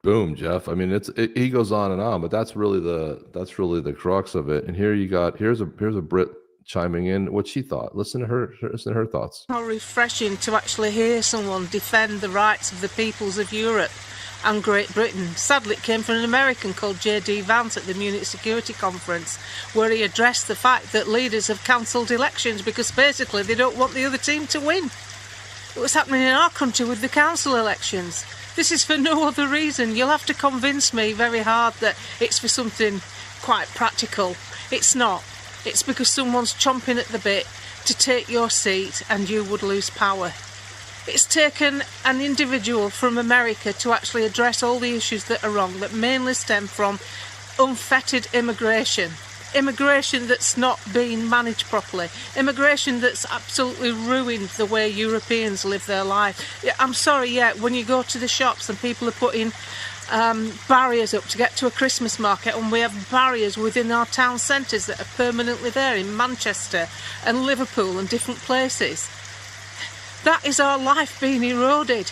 Boom, Jeff. I mean, he goes on and on, but that's really the crux of it. And here's a Brit chiming in what she thought. Listen to her thoughts. How refreshing to actually hear someone defend the rights of the peoples of Europe and Great Britain. Sadly, it came from an American called J.D. Vance at the Munich Security Conference, where he addressed the fact that leaders have cancelled elections because basically they don't want the other team to win. It was happening in our country with the council elections. This is for no other reason. You'll have to convince me very hard that it's for something quite practical. It's not. It's because someone's chomping at the bit to take your seat and you would lose power. It's taken an individual from America to actually address all the issues that are wrong, that mainly stem from unfettered immigration. Immigration that's not being managed properly. Immigration that's absolutely ruined the way Europeans live their life. I'm sorry, when you go to the shops and people are putting barriers up to get to a Christmas market, and we have barriers within our town centres that are permanently there in Manchester and Liverpool and different places. That is our life being eroded,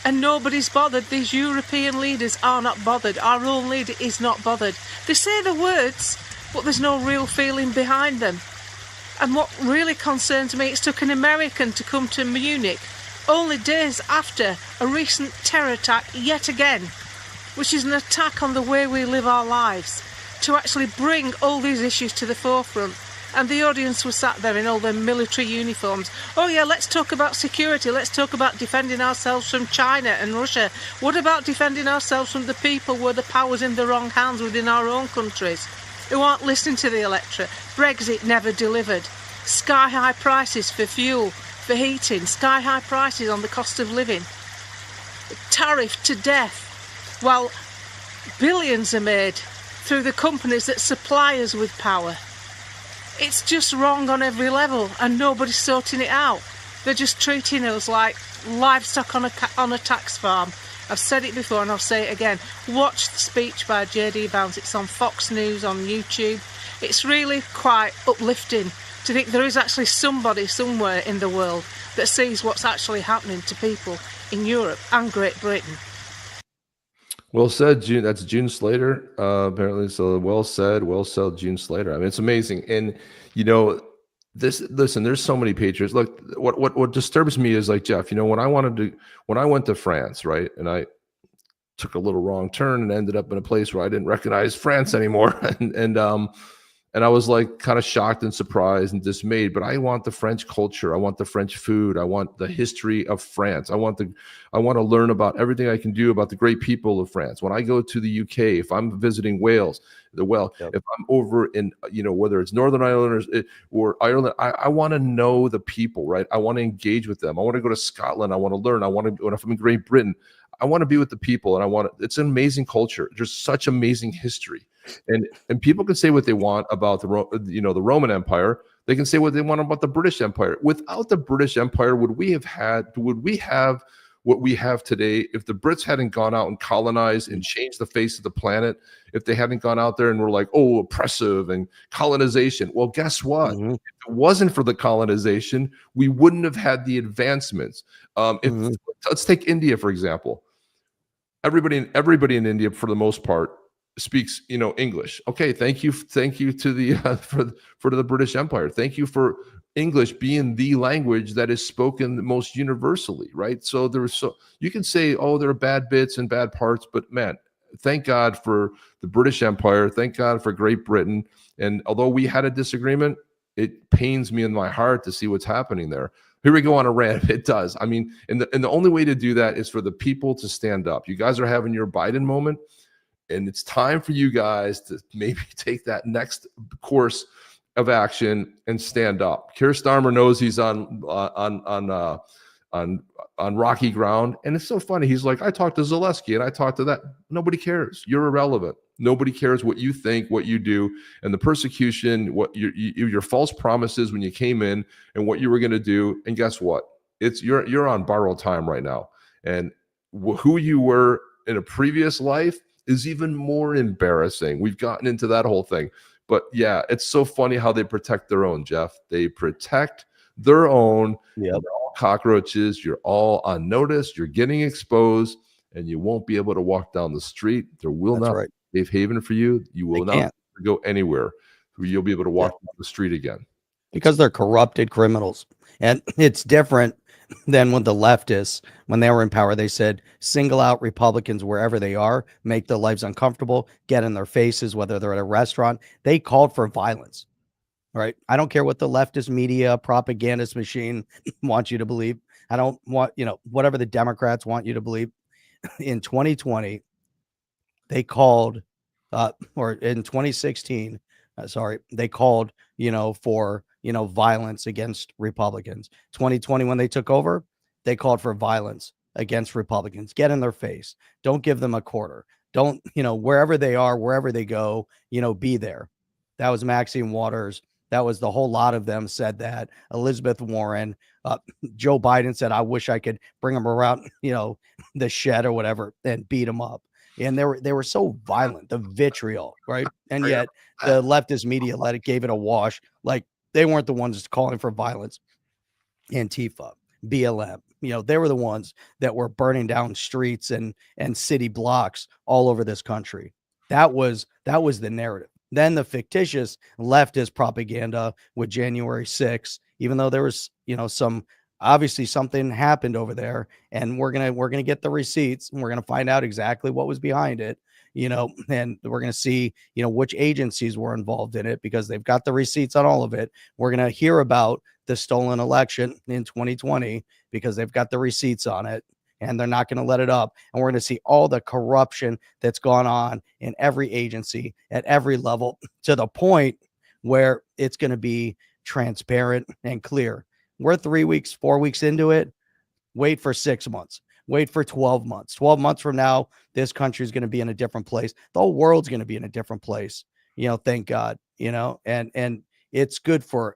and nobody's bothered. These European leaders are not bothered. Our own leader is not bothered. They say the words, but there's no real feeling behind them. And what really concerns me, it's took an American to come to Munich only days after a recent terror attack yet again, which is an attack on the way we live our lives, to actually bring all these issues to the forefront. And the audience was sat there in all their military uniforms. Oh yeah, let's talk about security. Let's talk about defending ourselves from China and Russia. What about defending ourselves from the people where the power's in the wrong hands within our own countries, who aren't listening to the electorate? Brexit never delivered. Sky-high prices for fuel, for heating. Sky-high prices on the cost of living. Tariff to death. While billions are made through the companies that supply us with power. It's just wrong on every level, and nobody's sorting it out. They're just treating us like livestock on a tax farm. I've said it before and I'll say it again. Watch the speech by J.D. Vance. It's on Fox News, on YouTube. It's really quite uplifting to think there is actually somebody somewhere in the world that sees what's actually happening to people in Europe and Great Britain. Well said, June. That's June Slater, apparently. So well said, June Slater. I mean, it's amazing. And listen, there's so many patriots. Look, what disturbs me is, like, Jeff, when I went to France, right, and I took a little wrong turn and ended up in a place where I didn't recognize France anymore, and I was like kind of shocked and surprised and dismayed. But I want the French culture. I want the French food. I want the history of France. I want to learn about everything I can do about the great people of France. When I go to the UK, if I'm visiting Wales, if I'm over in, whether it's Northern Ireland or Ireland, I want to know the people, right? I want to engage with them. I want to go to Scotland. I want to learn. If I'm in Great Britain, I want to be with the people, and it's an amazing culture. There's such amazing history. And people can say what they want about the Roman Empire. They can say what they want about the British Empire. Without the British Empire, would we have what we have today if the Brits hadn't gone out and colonized and changed the face of the planet? If they hadn't gone out there and were like, oh, oppressive and colonization. Well, guess what? If it wasn't for the colonization, we wouldn't have had the advancements. Let's take India, for example. Everybody in India, for the most part, speaks English. Okay, thank you to the for the British Empire. Thank you for English being the language that is spoken most universally, right? So you can say, oh, there are bad bits and bad parts, but man, thank God for the British Empire. Thank God for Great Britain. And although we had a disagreement, it pains me in my heart to see what's happening there. Here we go on a rant. It does. I mean, and the only way to do that is for the people to stand up. You guys are having your Biden moment. And it's time for you guys to maybe take that next course of action and stand up. Keir Starmer knows he's on on rocky ground. And it's so funny. He's like, I talked to Zaleski and I talked to that. Nobody cares. You're irrelevant. Nobody cares what you think, what you do, and the persecution, what your false promises when you came in, and what you were going to do. And guess what? You're on borrowed time right now. And who you were in a previous life is even more embarrassing. We've gotten into that whole thing. But yeah, it's so funny how they protect their own, Jeff. They protect their own. Yep. They're all cockroaches. You're all unnoticed. You're getting exposed, and you won't be able to walk down the street. There will not be a safe haven for you. You will not go anywhere. You'll be able to walk down the street again. Because they're corrupted criminals. And it's different than when the leftists, when they were in power, they said, single out Republicans wherever they are, make their lives uncomfortable, get in their faces, whether they're at a restaurant. They called for violence, right? I don't care what the leftist media propagandist machine wants you to believe. I don't want, whatever the Democrats want you to believe. In 2020, they called, or in 2016, they called, for, violence against Republicans. 2020, when they took over, they called for violence against Republicans. Get in their face. Don't give them a quarter. Don't, wherever they are, wherever they go, be there. That was Maxine Waters. That was the whole lot of them said that. Elizabeth Warren, Joe Biden said, I wish I could bring them around, the shed or whatever and beat them up. And they were so violent, the vitriol, right? And yet the leftist media gave it a wash. Like, they weren't the ones calling for violence. Antifa, BLM, they were the ones that were burning down streets and city blocks all over this country. That was the narrative. Then the fictitious leftist propaganda with January 6th, even though there was, obviously something happened over there, and we're gonna get the receipts, and we're gonna find out exactly what was behind it, and we're gonna see, which agencies were involved in it, because they've got the receipts on all of it. We're gonna hear about the stolen election in 2020 because they've got the receipts on it, and they're not gonna let it up. And we're gonna see all the corruption that's gone on in every agency at every level, to the point where it's gonna be transparent and clear. We're 3 weeks, 4 weeks into it. Wait for 6 months. Wait for 12 months. 12 months from now, this country is going to be in a different place. The whole world's going to be in a different place. Thank God, and it's good for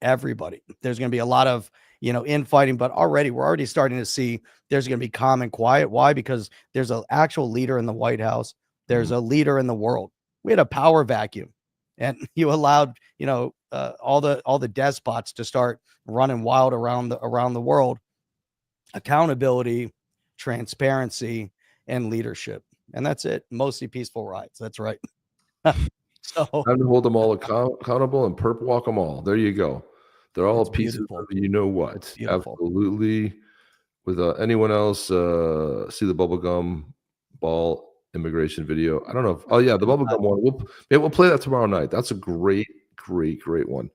everybody. There's going to be a lot of, infighting, but we're already starting to see there's going to be calm and quiet. Why? Because there's an actual leader in the White House. There's a leader in the world. We had a power vacuum, and you allowed, all the despots to start running wild around the world. Accountability, transparency, and leadership, and that's it. Mostly peaceful riots. That's right. So time to hold them all accountable and perp walk them all. There you go. They're all pieces of what. Absolutely. With anyone else see the bubblegum ball immigration video? I don't know. Oh yeah, the bubblegum one. We'll play that tomorrow night. That's a great one.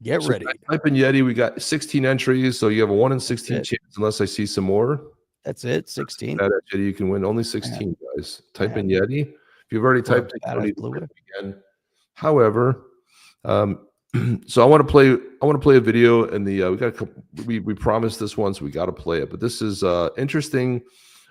Get ready. Type in Yeti. We got 16 entries, so you have a 1 in 16 chance, unless I see some more. That's it. 16. That Yeti, you can win only 16, guys. Type in Yeti. If you've already typed it, you don't need to type it again. However, so I want to play a video, and we got a couple. We promised this one, so we got to play it. But this is interesting.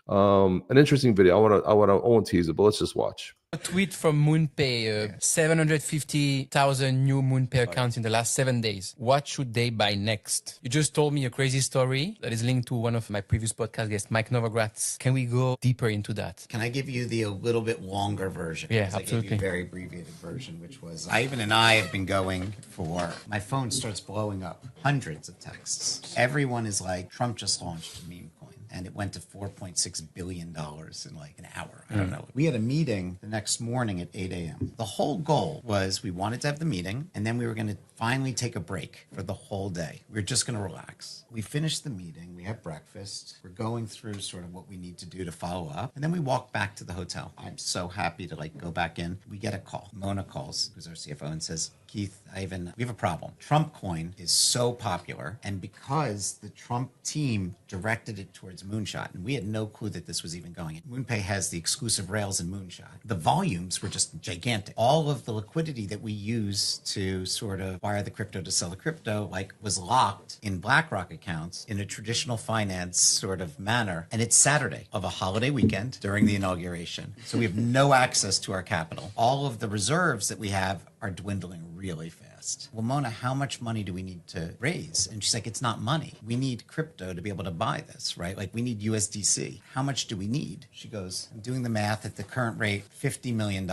An interesting video. I won't tease it, but let's just watch. A tweet from MoonPay, 750,000 new MoonPay accounts in the last 7 days. What should they buy next? You just told me a crazy story that is linked to one of my previous podcast guests, Mike Novogratz. Can we go deeper into that? Can I give you a little bit longer version? Yeah, absolutely. I gave you a very abbreviated version, which was, Ivan and I have been going for, my phone starts blowing up, hundreds of texts. Everyone is like, Trump just launched a meme coin, and it went to $4.6 billion in like an hour. I don't know. We had a meeting the next morning at 8 a.m. The whole goal was we wanted to have the meeting, and then we were going to finally take a break for the whole day. We were just going to relax. We finished the meeting. We had breakfast. We're going through sort of what we need to do to follow up, and then we walk back to the hotel. I'm so happy to go back in. We get a call. Mona calls, who's our CFO, and says, Keith, Ivan, we have a problem. Trump coin is so popular, and because the Trump team directed it towards to Moonshot. And we had no clue that this was even going. MoonPay has the exclusive rails in Moonshot. The volumes were just gigantic. All of the liquidity that we use to sort of wire the crypto to sell the crypto, like, was locked in BlackRock accounts in a traditional finance sort of manner. And it's Saturday of a holiday weekend during the inauguration. So we have no access to our capital. All of the reserves that we have are dwindling really fast. Well, Mona, how much money do we need to raise? And she's like, it's not money. We need crypto to be able to buy this, right? Like, we need USDC. How much do we need? She goes, I'm doing the math at the current rate, $50 million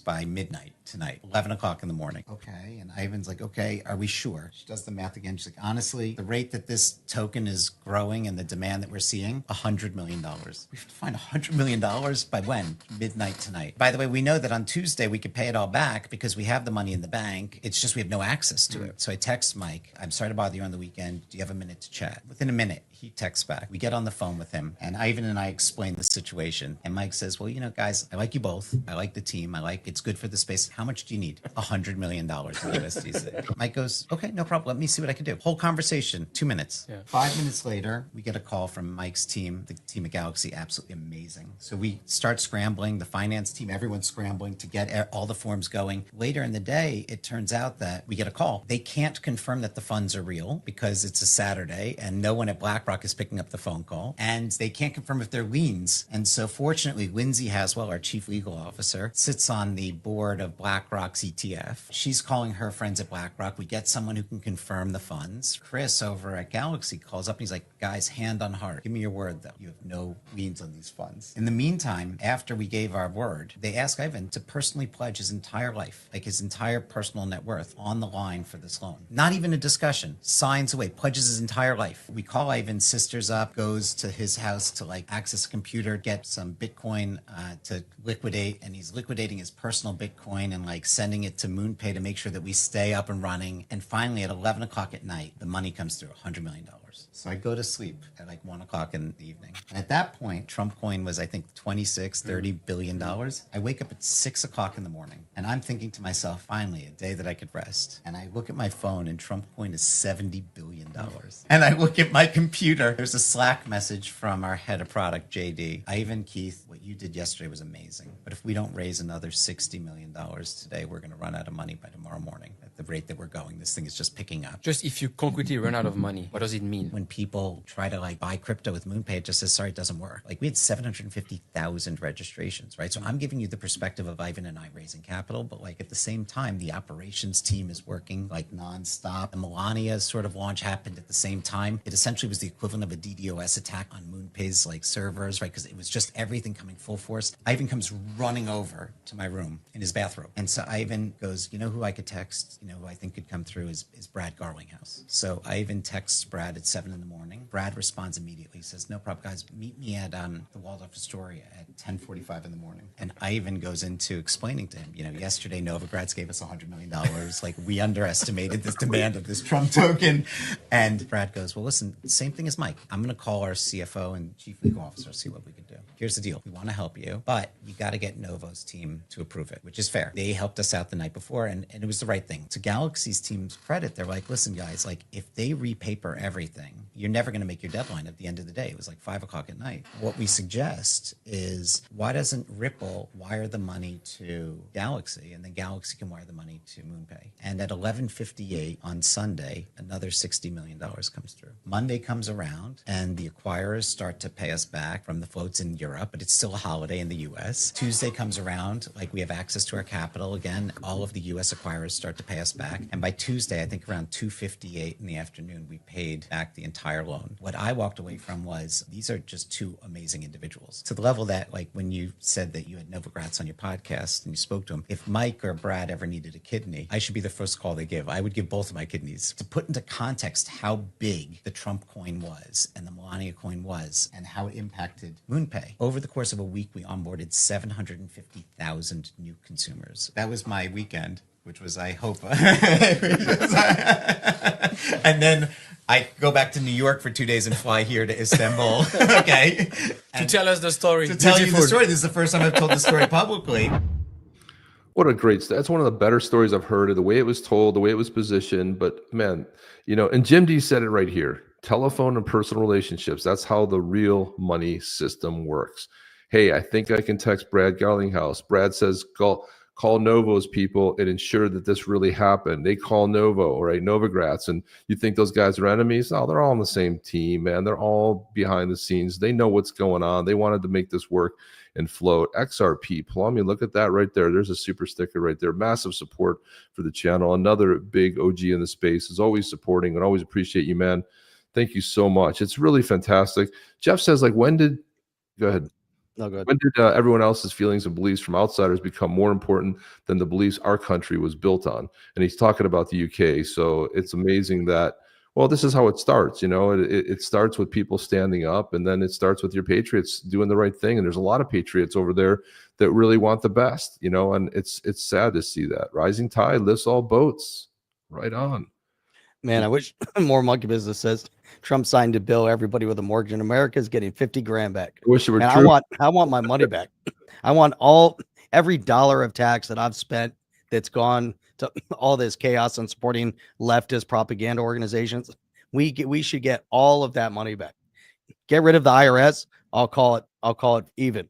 by midnight tonight, 11 o'clock in the morning. Okay. And Ivan's like, okay, are we sure? She does the math again. She's like, honestly, the rate that this token is growing and the demand that we're seeing, $100 million. We have to find $100 million by when? Midnight tonight. By the way, we know that on Tuesday we could pay it all back because we have the money in the bank. It's just we have no access to it. So I text Mike, I'm sorry to bother you on the weekend. Do you have a minute to chat? Within a minute, he texts back. We get on the phone with him, and Ivan and I explain the situation. And Mike says, well, you know, guys, I like you both. I like the team. It's good for the space. How much do you need? $100 million in USDC. Mike goes, okay, no problem. Let me see what I can do. Whole conversation, 2 minutes. Yeah. 5 minutes later, we get a call from Mike's team, the team at Galaxy, absolutely amazing. So we start scrambling, the finance team, everyone's scrambling to get all the forms going. Later in the day, it turns out that we get a call. They can't confirm that the funds are real because it's a Saturday and no one at BlackRock is picking up the phone call, and they can't confirm if they're liens. And so fortunately, Lindsay Haswell, our chief legal officer, sits on the board of BlackRock's ETF. She's calling her friends at BlackRock. We get someone who can confirm the funds. Chris over at Galaxy calls up and he's like, guys, hand on heart, give me your word though. You have no liens on these funds. In the meantime, after we gave our word, they asked Ivan to personally pledge his entire life, like his entire personal net worth, on the line for this loan. Not even a discussion. Signs away, pledges his entire life. We call Ivan's sisters up, goes to his house to like access a computer, get some Bitcoin to liquidate, and he's liquidating his personal Bitcoin and like sending it to MoonPay to make sure that we stay up and running. And finally at 11 o'clock at night, the money comes through, $100 million. So I go to sleep at like 1 o'clock in the evening. And at that point, Trump coin was, I think, $30 billion. I wake up at 6 o'clock in the morning and I'm thinking to myself, finally, a day that I could rest. And I look at my phone and Trump coin is $70 billion. And I look at my computer. There's a Slack message from our head of product, JD. Ivan, Keith, what you did yesterday was amazing. But if we don't raise another $60 million today, we're going to run out of money by tomorrow morning. At the rate that we're going, this thing is just picking up. Just if you concretely run out of money, what does it mean? When people try to like buy crypto with MoonPay, it just says, sorry, it doesn't work. Like, we had 750,000 registrations, right? So I'm giving you the perspective of Ivan and I raising capital, but like at the same time, the operations team is working like nonstop. The Melania's sort of launch happened at the same time. It essentially was the equivalent of a DDoS attack on MoonPay's like servers, right? Because it was just everything coming full force. Ivan comes running over to my room in his bathrobe. And so Ivan goes, you know who I could text? You know who I think could come through is Brad Garlinghouse. So Ivan texts Brad at 7 in the morning. Brad responds immediately. He says, no problem, guys. Meet me at the Waldorf Astoria at 10:45 in the morning. And Ivan goes into explaining to him, you know, yesterday Novogratz gave us $100 million. Like, we underestimated this demand of this Trump token. And Brad goes, well, listen, same thing as Mike. I'm going to call our CFO and chief legal officer, see what we can do. Here's the deal. We want to help you, but you got to get Novo's team to approve it, which is fair. They helped us out the night before, and it was the right thing. To Galaxy's team's credit, they're like, listen, guys, like, if they repaper everything, you're never going to make your deadline at the end of the day. It was like 5 o'clock at night. What we suggest is, why doesn't Ripple wire the money to Galaxy, and then Galaxy can wire the money to MoonPay? And at 11:58 on Sunday, another $60 million comes through. Monday comes around, and the acquirers start to pay us back from the floats in Europe, but it's still a holiday in the US. Tuesday comes around, like, we have access to our capital again. All of the US acquirers start to pay us back. And by Tuesday, I think around 2:58 in the afternoon, we paid back the entire loan. What I walked away from was, these are just two amazing individuals, to the level that, like, when you said that you had Novogratz on your podcast and you spoke to him, if Mike or Brad ever needed a kidney, I should be the first call they give. I would give both of my kidneys. To put into context how big the Trump coin was and the Melania coin was and how it impacted MoonPay, over the course of a week, we onboarded 750,000 new consumers. That was my weekend, which was, I hope, and then I go back to New York for 2 days and fly here to Istanbul. Okay. To tell us the story. To tell you the story. This is the first time I've told the story publicly. What a great that's one of the better stories I've heard of the way it was told, the way it was positioned. But man, and Jim D said it right here. Telephone and personal relationships. That's how the real money system works. Hey, I think I can text Brad Garlinghouse. Brad says, call Novo's people and ensure that this really happened. They call Novo, right? Novogratz. And you think those guys are enemies? No, they're all on the same team, man. They're all behind the scenes. They know what's going on. They wanted to make this work and float. XRP, Plummy, look at that right there. There's a super sticker right there. Massive support for the channel. Another big OG in the space is always supporting and always appreciate you, man. Thank you so much. It's really fantastic. Jeff says, go ahead. No, go ahead. When did everyone else's feelings and beliefs from outsiders become more important than the beliefs our country was built on? And he's talking about the UK. So it's amazing that, well, this is how it starts. It starts with people standing up, and then it starts with your patriots doing the right thing. And there's a lot of patriots over there that really want the best, and it's sad to see that. Rising tide lifts all boats. Right on. Man, I wish more monkey business says Trump signed a bill. Everybody with a mortgage in America is getting 50 grand back. I wish it were and true. I want my money back. I want every dollar of tax that I've spent that's gone to all this chaos and supporting leftist propaganda organizations. We should get all of that money back. Get rid of the IRS. I'll call it even.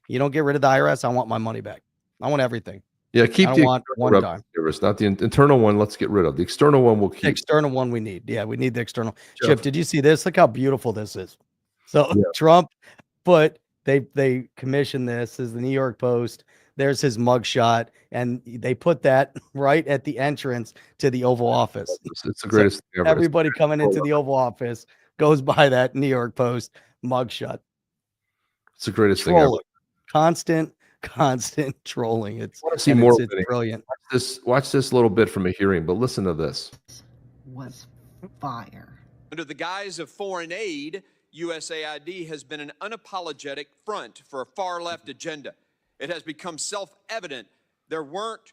You don't get rid of the IRS. I want my money back. I want everything. Yeah, keep the want one dime. Not the internal one. Let's get rid of the external one. We'll keep the external one. We need. Yeah, we need the external. Chip, did you see this? Look how beautiful this is. So Trump, they commissioned this as the New York Post. There's his mugshot, and they put that right at the entrance to the Oval Office. It's the greatest thing ever. Everybody coming into the Oval Office goes by that New York Post mugshot. It's the greatest thing ever. Constant trolling. It's brilliant. Watch this little bit from a hearing, but listen to this. Was fire. Under the guise of foreign aid, USAID has been an unapologetic front for a far-left agenda. It has become self-evident there weren't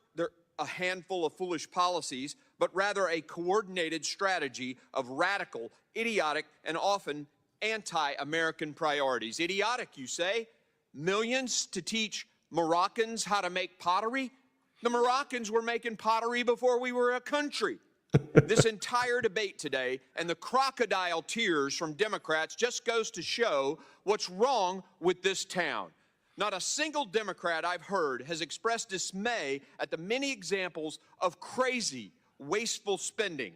a handful of foolish policies, but rather a coordinated strategy of radical, idiotic, and often anti-American priorities. Idiotic, you say? Millions to teach Moroccans how to make pottery? The Moroccans were making pottery before we were a country. This entire debate today and the crocodile tears from Democrats just goes to show what's wrong with this town. Not a single Democrat I've heard has expressed dismay at the many examples of crazy, wasteful spending.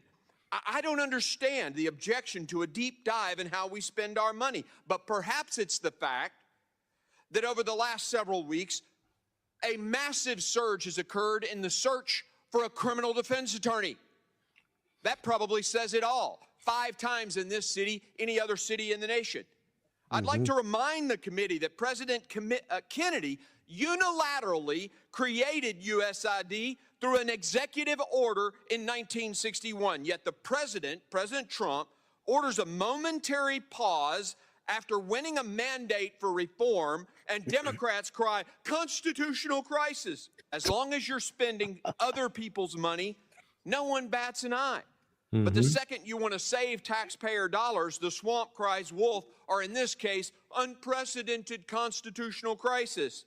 I don't understand the objection to a deep dive in how we spend our money, but perhaps it's the fact that over the last several weeks, a massive surge has occurred in the search for a criminal defense attorney. That probably says it all. 5 times in this city, any other city in the nation. I'd like to remind the committee that President Kennedy unilaterally created USAID through an executive order in 1961. Yet the President Trump, orders a momentary pause after winning a mandate for reform, and Democrats cry, constitutional crisis. As long as you're spending other people's money, no one bats an eye. But the second you want to save taxpayer dollars, the swamp cries wolf, or in this case, unprecedented constitutional crisis.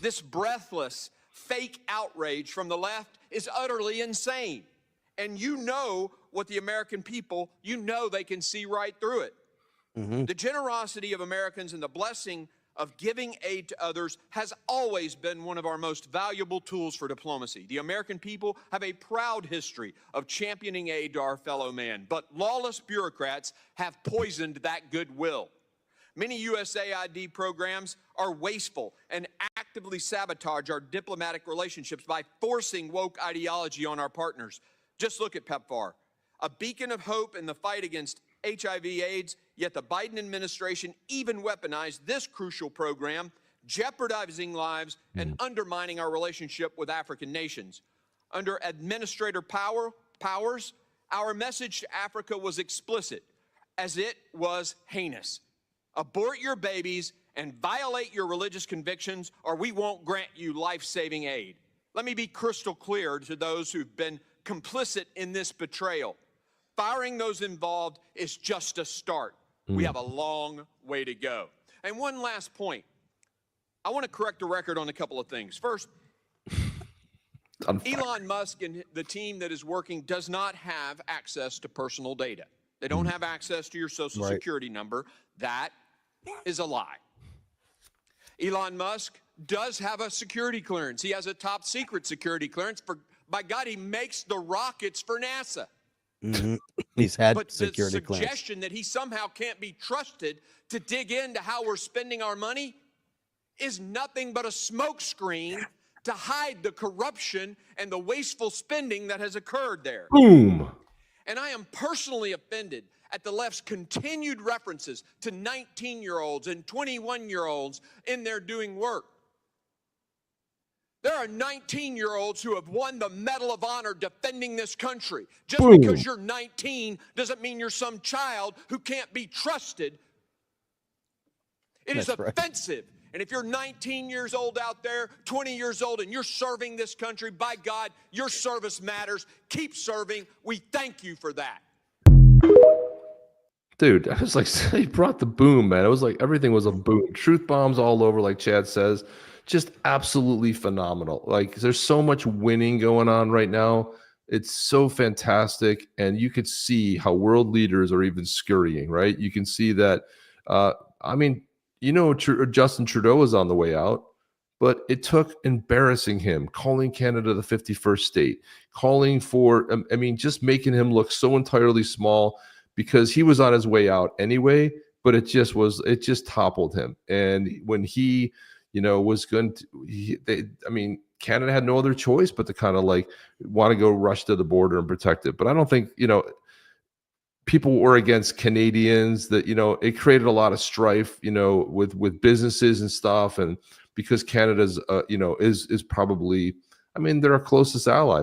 This breathless, fake outrage from the left is utterly insane. And you know what the American people, they can see right through it. The generosity of Americans and the blessing of giving aid to others has always been one of our most valuable tools for diplomacy. The American people have a proud history of championing aid to our fellow man, but lawless bureaucrats have poisoned that goodwill. Many USAID programs are wasteful and actively sabotage our diplomatic relationships by forcing woke ideology on our partners. Just look at PEPFAR, a beacon of hope in the fight against HIV/AIDS, yet the Biden administration even weaponized this crucial program, jeopardizing lives and undermining our relationship with African nations. Under Administrator Powers, our message to Africa was explicit, as it was heinous. Abort your babies and violate your religious convictions, or we won't grant you life-saving aid. Let me be crystal clear to those who've been complicit in this betrayal. Firing those involved is just a start. We have a long way to go. And one last point. I want to correct the record on a couple of things. First, Elon Musk and the team that is working does not have access to personal data. They don't have access to your social security number. That is a lie. Elon Musk does have a security clearance. He has a top secret security clearance. By God, he makes the rockets for NASA. He's had but security the suggestion that he somehow can't be trusted to dig into how we're spending our money is nothing but a smokescreen to hide the corruption and the wasteful spending that has occurred there. Boom. And I am personally offended at the left's continued references to 19-year-olds and 21-year-olds in there doing work. There are 19-year-olds who have won the Medal of Honor defending this country. Just because you're 19 doesn't mean you're some child who can't be trusted. It is offensive. And if you're 19 years old out there, 20 years old, and you're serving this country, by God, your service matters. Keep serving. We thank you for that. Dude, I was like, he brought the boom, man. It was like everything was a boom. Truth bombs all over, like Chad says. Just absolutely phenomenal. Like, there's so much winning going on right now. It's so fantastic. And you could see how world leaders are even scurrying, right? You can see that, Justin Trudeau is on the way out, but it took embarrassing him, calling Canada the 51st state, calling for, just making him look so entirely small because he was on his way out anyway, but it just toppled him. And when he, was going to, Canada had no other choice but to kind of like want to go rush to the border and protect it. But I don't think, people were against Canadians, that, it created a lot of strife, with businesses and stuff. And because Canada's, is probably, they're our closest ally.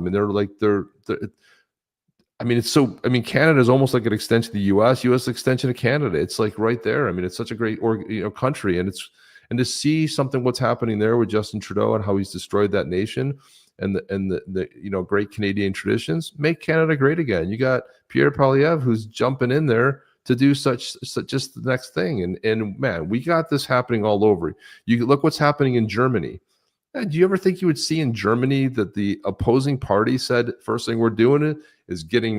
Canada is almost like an extension of the U.S. extension of Canada. It's like right there. It's such a great, country, and to see what's happening there with Justin Trudeau and how he's destroyed that nation and the great Canadian traditions, make Canada great again. You got Pierre Poilievre who's jumping in there to do such just the next thing. And man, we got this happening all over. You look what's happening in Germany. And do you ever think you would see in Germany that the opposing party said, first thing we're doing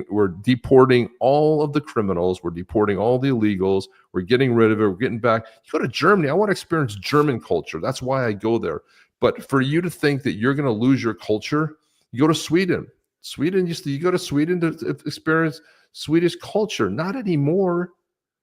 we're deporting all of the criminals, we're deporting all the illegals, we're getting rid of it, we're getting back. You go to Germany, I want to experience German culture. That's why I go there. But for you to think that you're going to lose your culture, you go to Sweden. You go to Sweden to experience Swedish culture. Not anymore.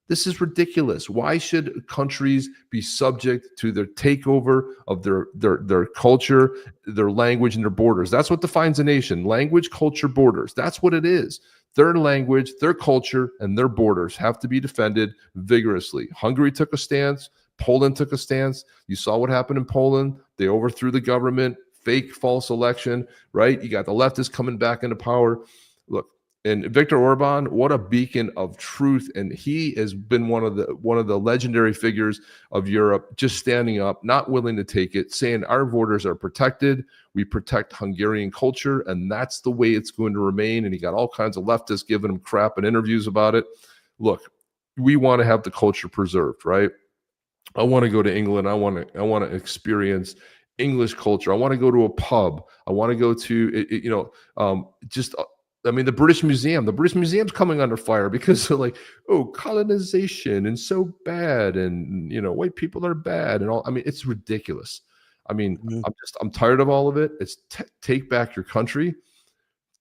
This is ridiculous. Why should countries be subject to their takeover of their culture, their language, and their borders? That's what defines a nation. Language, culture, borders. That's what it is. Their language, their culture, and their borders have to be defended vigorously. Hungary took a stance. Poland took a stance. You saw what happened in Poland. They overthrew the government, fake, false election, right? You got the leftists coming back into power. Look, and Viktor Orban, what a beacon of truth. And he has been one of the legendary figures of Europe, just standing up, not willing to take it, saying our borders are protected. We protect Hungarian culture, and that's the way it's going to remain. And he got all kinds of leftists giving him crap in interviews about it. Look, we want to have the culture preserved, right? I want to go to England. I want to experience English culture. I want to go to a pub. I want to go to, the British Museum. The British Museum's coming under fire because they're like, colonization and so bad, and white people are bad and all. It's ridiculous. I'm tired of all of it. It's take back your country,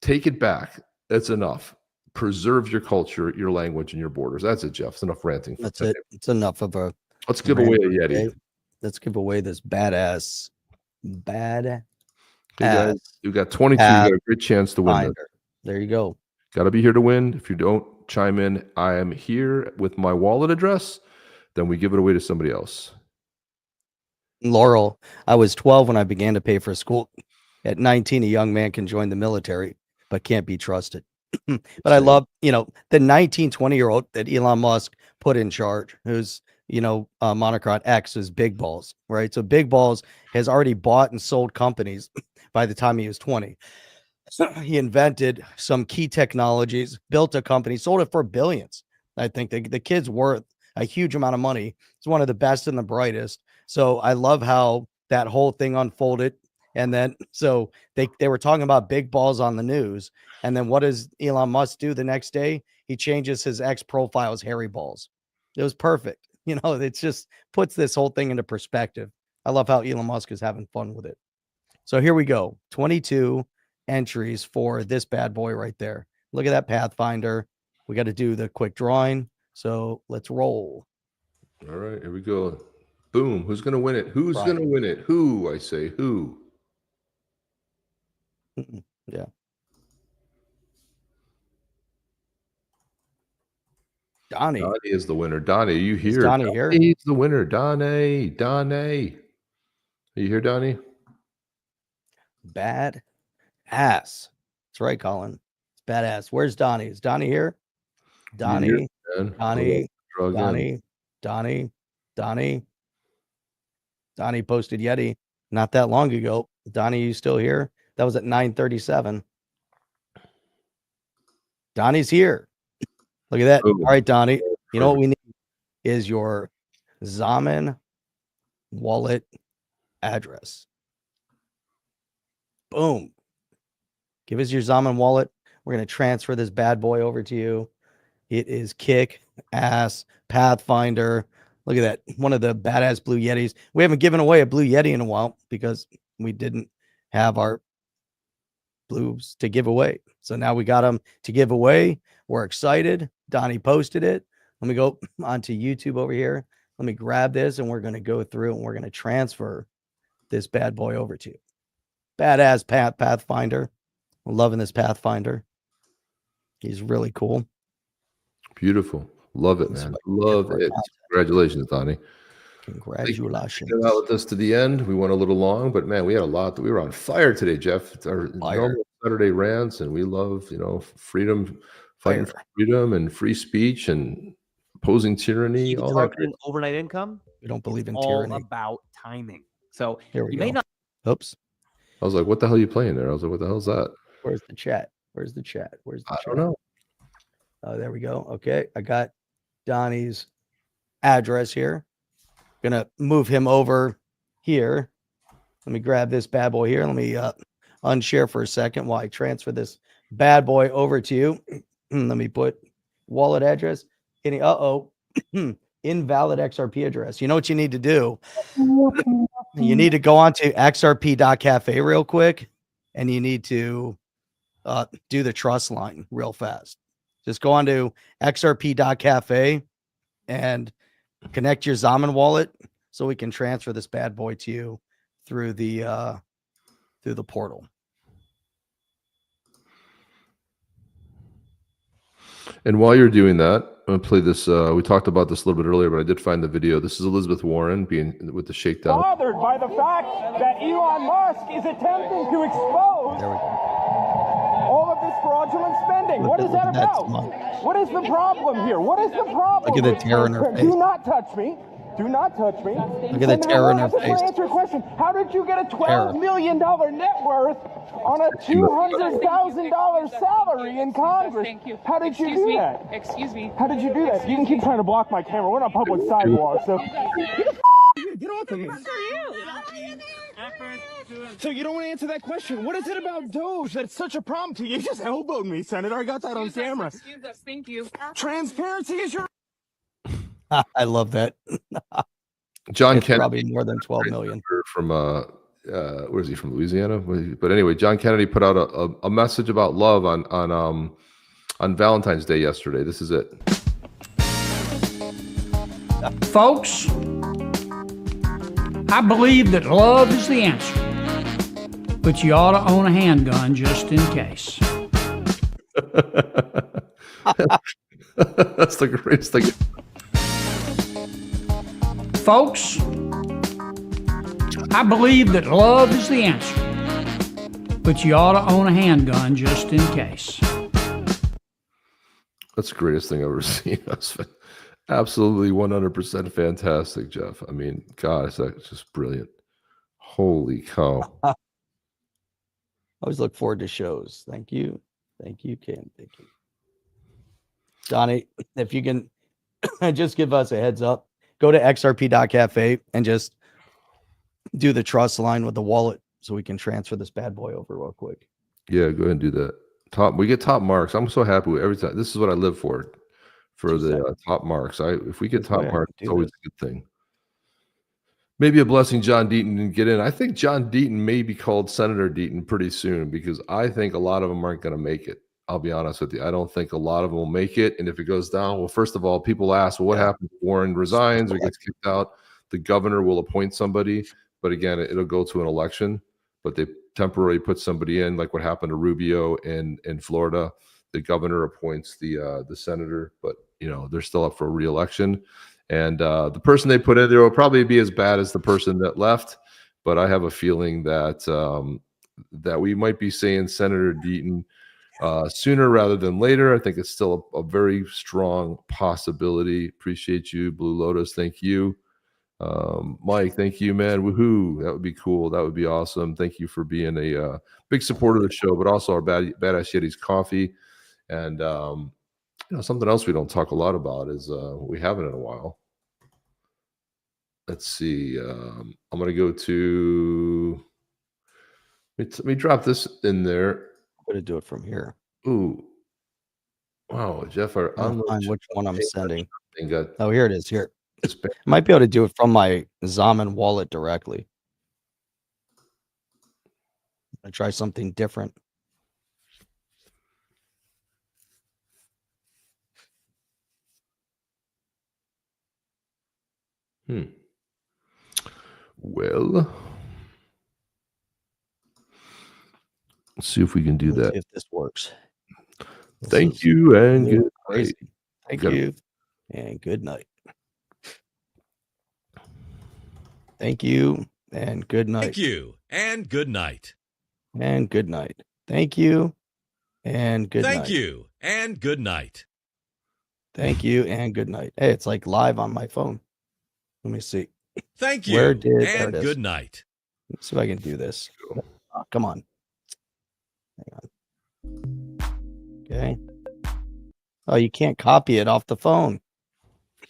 take it back. That's enough. Preserve your culture, your language, and your borders. That's it, Jeff. It's enough ranting. That's it. It's enough of a. Let's give away a Yeti. Okay? Let's give away this badass. Hey guys, you got 22. You got a great chance to win. There you go. Got to be here to win. If you don't chime in, I am here with my wallet address. Then we give it away to somebody else. Laurel, I was 12 when I began to pay for school. At 19, a young man can join the military, but can't be trusted. But I love, the 19, 20-year-old that Elon Musk put in charge, who's, monocron X is Big Balls, right? So Big Balls has already bought and sold companies by the time he was 20. So he invented some key technologies, built a company, sold it for billions. I think the kid's worth a huge amount of money. He's one of the best and the brightest. So I love how that whole thing unfolded. And then so they were talking about big balls on the news. And then what does Elon Musk do the next day? He changes his X profile as hairy balls. It was perfect. You know, it just puts this whole thing into perspective. I love how Elon Musk is having fun with it. So here we go. 22 entries for this bad boy right there. Look at that Pathfinder. We got to do the quick drawing. So let's roll. All right, here we go. Boom. Who's going to win it? Who's going to win it? Who? I say who. Yeah. Donnie. Donnie is the winner. Donnie, are you here? Is Donnie here? He's the winner. Donnie. Are you here, Donnie? Bad ass. That's right, Colin. It's badass. Where's Donnie? Is Donnie here? Donnie. Donnie posted Yeti not that long ago. Donnie, you still here? That was at 9:37. Donnie's here. Look at that. All right, Donnie. You know what we need is your Zaman wallet address. Boom. Give us your Zaman wallet. We're going to transfer this bad boy over to you. It is kick ass Pathfinder. Look at that. One of the badass blue Yetis. We haven't given away a blue Yeti in a while because we didn't have our blues to give away. So now we got them to give away. We're excited. Donnie posted it. Let me go onto YouTube over here. Let me grab this and we're going to go through and we're going to transfer this bad boy over to you. Badass Pathfinder. I'm loving this Pathfinder. He's really cool. Beautiful. Love it, man. Love it. Congratulations, Donnie. Congratulations. Get out with us to the end. We went a little long, but man, we had a lot. We were on fire today, Jeff. It's our normal Saturday rants, and we love, freedom, fighting for freedom and free speech and opposing tyranny. All that. Overnight income. We don't believe in all tyranny. About timing. So here we you go. may not. Oops. I was like, what the hell are you playing there? I was like, what the hell is that? Where's the chat? I don't know. Oh, there we go. Okay. I got Donnie's address here. Gonna move him over here. Let me grab this bad boy here. Let me unshare for a second while I transfer this bad boy over to you. Let me put wallet address. Invalid XRP address. You know what you need to do? You need to go on to XRP.cafe real quick, and you need to do the trust line real fast. Just go on to XRP.cafe and connect your Zaman wallet so we can transfer this bad boy to you through the portal. And while you're doing that, I'm going to play this. We talked about this a little bit earlier, but I did find the video. This is Elizabeth Warren being with the shakedown. Bothered by the fact that Elon Musk is attempting to expose all of this fraudulent spending. What is that about? What is the problem here? What is the problem? Look at the terror in her face. Do not touch me. Do not touch me. Look at the terror in her face. Answer your question. How did you get a $12 million net worth on a $200,000 salary in Congress? How did you do that? Excuse me. How did you do that? You can keep trying to block my camera. We're on a public sidewalk, so get off of me. So you don't want to answer that question. What is it about DOGE that's such a problem to you? You just elbowed me, Senator. I got that on camera. Excuse us. Thank you. Transparency is your... I love that. John Kennedy, probably more than 12 million from where is he from? Louisiana. But anyway, John Kennedy put out a message about love on Valentine's Day yesterday. This is it, folks. I believe that love is the answer, but you ought to own a handgun just in case. That's the greatest thing. Folks, I believe that love is the answer, but you ought to own a handgun just in case. That's the greatest thing I've ever seen. That's absolutely 100% fantastic, Jeff. I mean, God, it's just brilliant. Holy cow. I always look forward to shows. Thank you. Thank you, Kim. Thank you. Donnie, if you can just give us a heads up. Go to XRP.cafe and just do the trust line with the wallet so we can transfer this bad boy over real quick. Yeah, go ahead and do that. We get top marks. I'm so happy with every time. This is what I live for the top marks. If we get top marks, it's always a good thing. Maybe a blessing John Deaton didn't get in. I think John Deaton may be called Senator Deaton pretty soon because I think a lot of them aren't going to make it. I'll be honest with you. I don't think a lot of them will make it. And if it goes down, well, first of all, people ask, well, what happens if Warren resigns or gets kicked out? The governor will appoint somebody. But again, it'll go to an election. But they temporarily put somebody in, like what happened to Rubio in Florida. The governor appoints the senator, but they're still up for a re-election. And the person they put in there will probably be as bad as the person that left. But I have a feeling that that we might be saying Senator Deaton sooner rather than later. I think it's still a very strong possibility. Appreciate you, Blue Lotus. Thank you. Mike, thank you, man. Woohoo. That would be cool. That would be awesome. Thank you for being a big supporter of the show, but also our Badass Yetis coffee. And something else we don't talk a lot about is we haven't in a while. Let's see. I'm going to go to. Let me drop this in there. I'm going to do it from here. Ooh. Wow, Jeff. I'll find which one I'm sending. Got, oh, here it is. Here. I might be able to do it from my Zaman wallet directly. I try something different. Well, let's see if we can do that. If this works. Thank you and good crazy. night. Thank you and good night. Thank you and good night. Thank you and good night. And good night. Thank you and good night. Thank you and good night. Thank you and good night. Hey, it's like live on my phone. Let me see. Thank you Where did and good night. Let's see if I can do this. Oh, come on. Hang on. Okay. Oh, you can't copy it off the phone.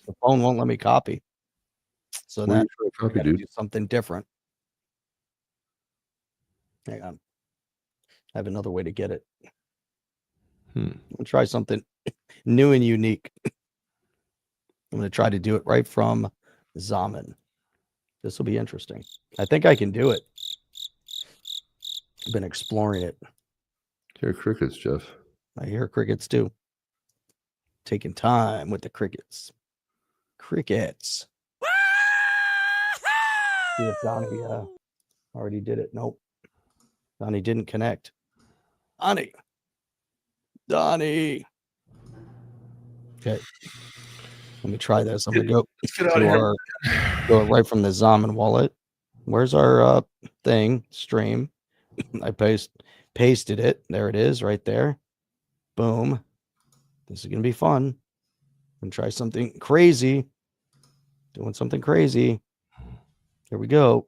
The phone won't let me copy. So that I gotta do something different. Hang on. I have another way to get it. We'll try something new and unique. I'm going to try to do it right from Zaman. This will be interesting. I think I can do it. I've been exploring it. Hear crickets, Jeff. I hear crickets too. Taking time with the crickets. Crickets. See if Donnie already did it. Nope. Donnie didn't connect. Donnie. Okay. Let me try this. I'm gonna go right from the Zaman wallet. Where's our thing? Stream. I pasted it. There it is, right there. Boom. This is gonna be fun. And try something crazy. Doing something crazy. Here we go.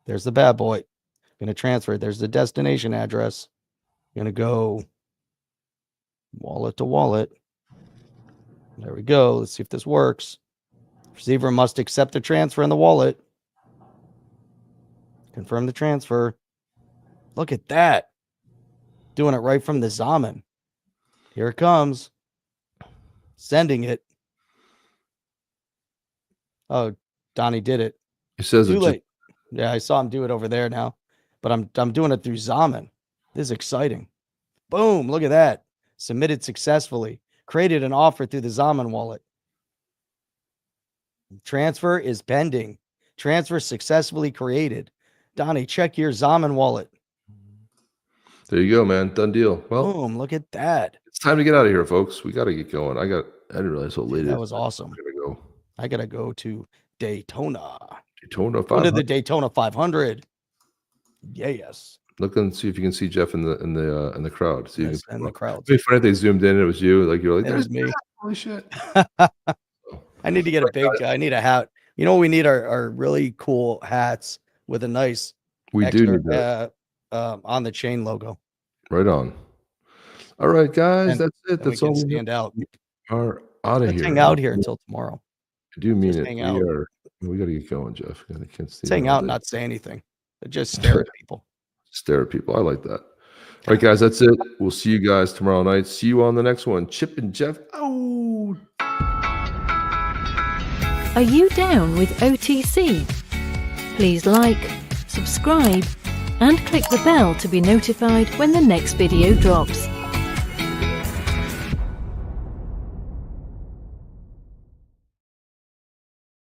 There's the bad boy. Gonna transfer. There's the destination address. Gonna go wallet to wallet. There we go. Let's see if this works. Receiver must accept the transfer in the wallet. Confirm the transfer. Look at that. Doing it right from the Zaman. Here it comes. Sending it. Oh, Donnie did it. He says too it late. Yeah, I saw him do it over there now. But I'm doing it through Zaman. This is exciting. Boom. Look at that. Submitted successfully. Created an offer through the Zaman wallet. Transfer is pending. Transfer successfully created. Donnie, check your Zaman wallet. There you go, man. Done deal. Well, boom. Look at that. It's time to get out of here, folks. We got to get going. I didn't realize how late it is. That was awesome. I gotta go to Daytona. Daytona 500. Go to the Daytona 500. Yes. Look and see if you can see Jeff in the crowd. See yes, in the crowd. It'd be funny if they zoomed in and it was you. Like you're like, there's me. Holy shit. I need to get a big. I need a hat. You know, we need our really cool hats with a nice. We extra, do need that on the chain logo. Right on. All right, guys. And that's it. That's all. Stand out. We are out of Let's here. hang out here until tomorrow. I do mean Just it. hang out. We got to get going, Jeff. I can't see. Let's hang out and not say anything. Just stare at people. Stare at people. I like that. All right, guys, that's it. We'll see you guys tomorrow night. See you on the next one. Chip and Jeff. Oh. Are you down with OTC? Please like, subscribe, and click the bell to be notified when the next video drops.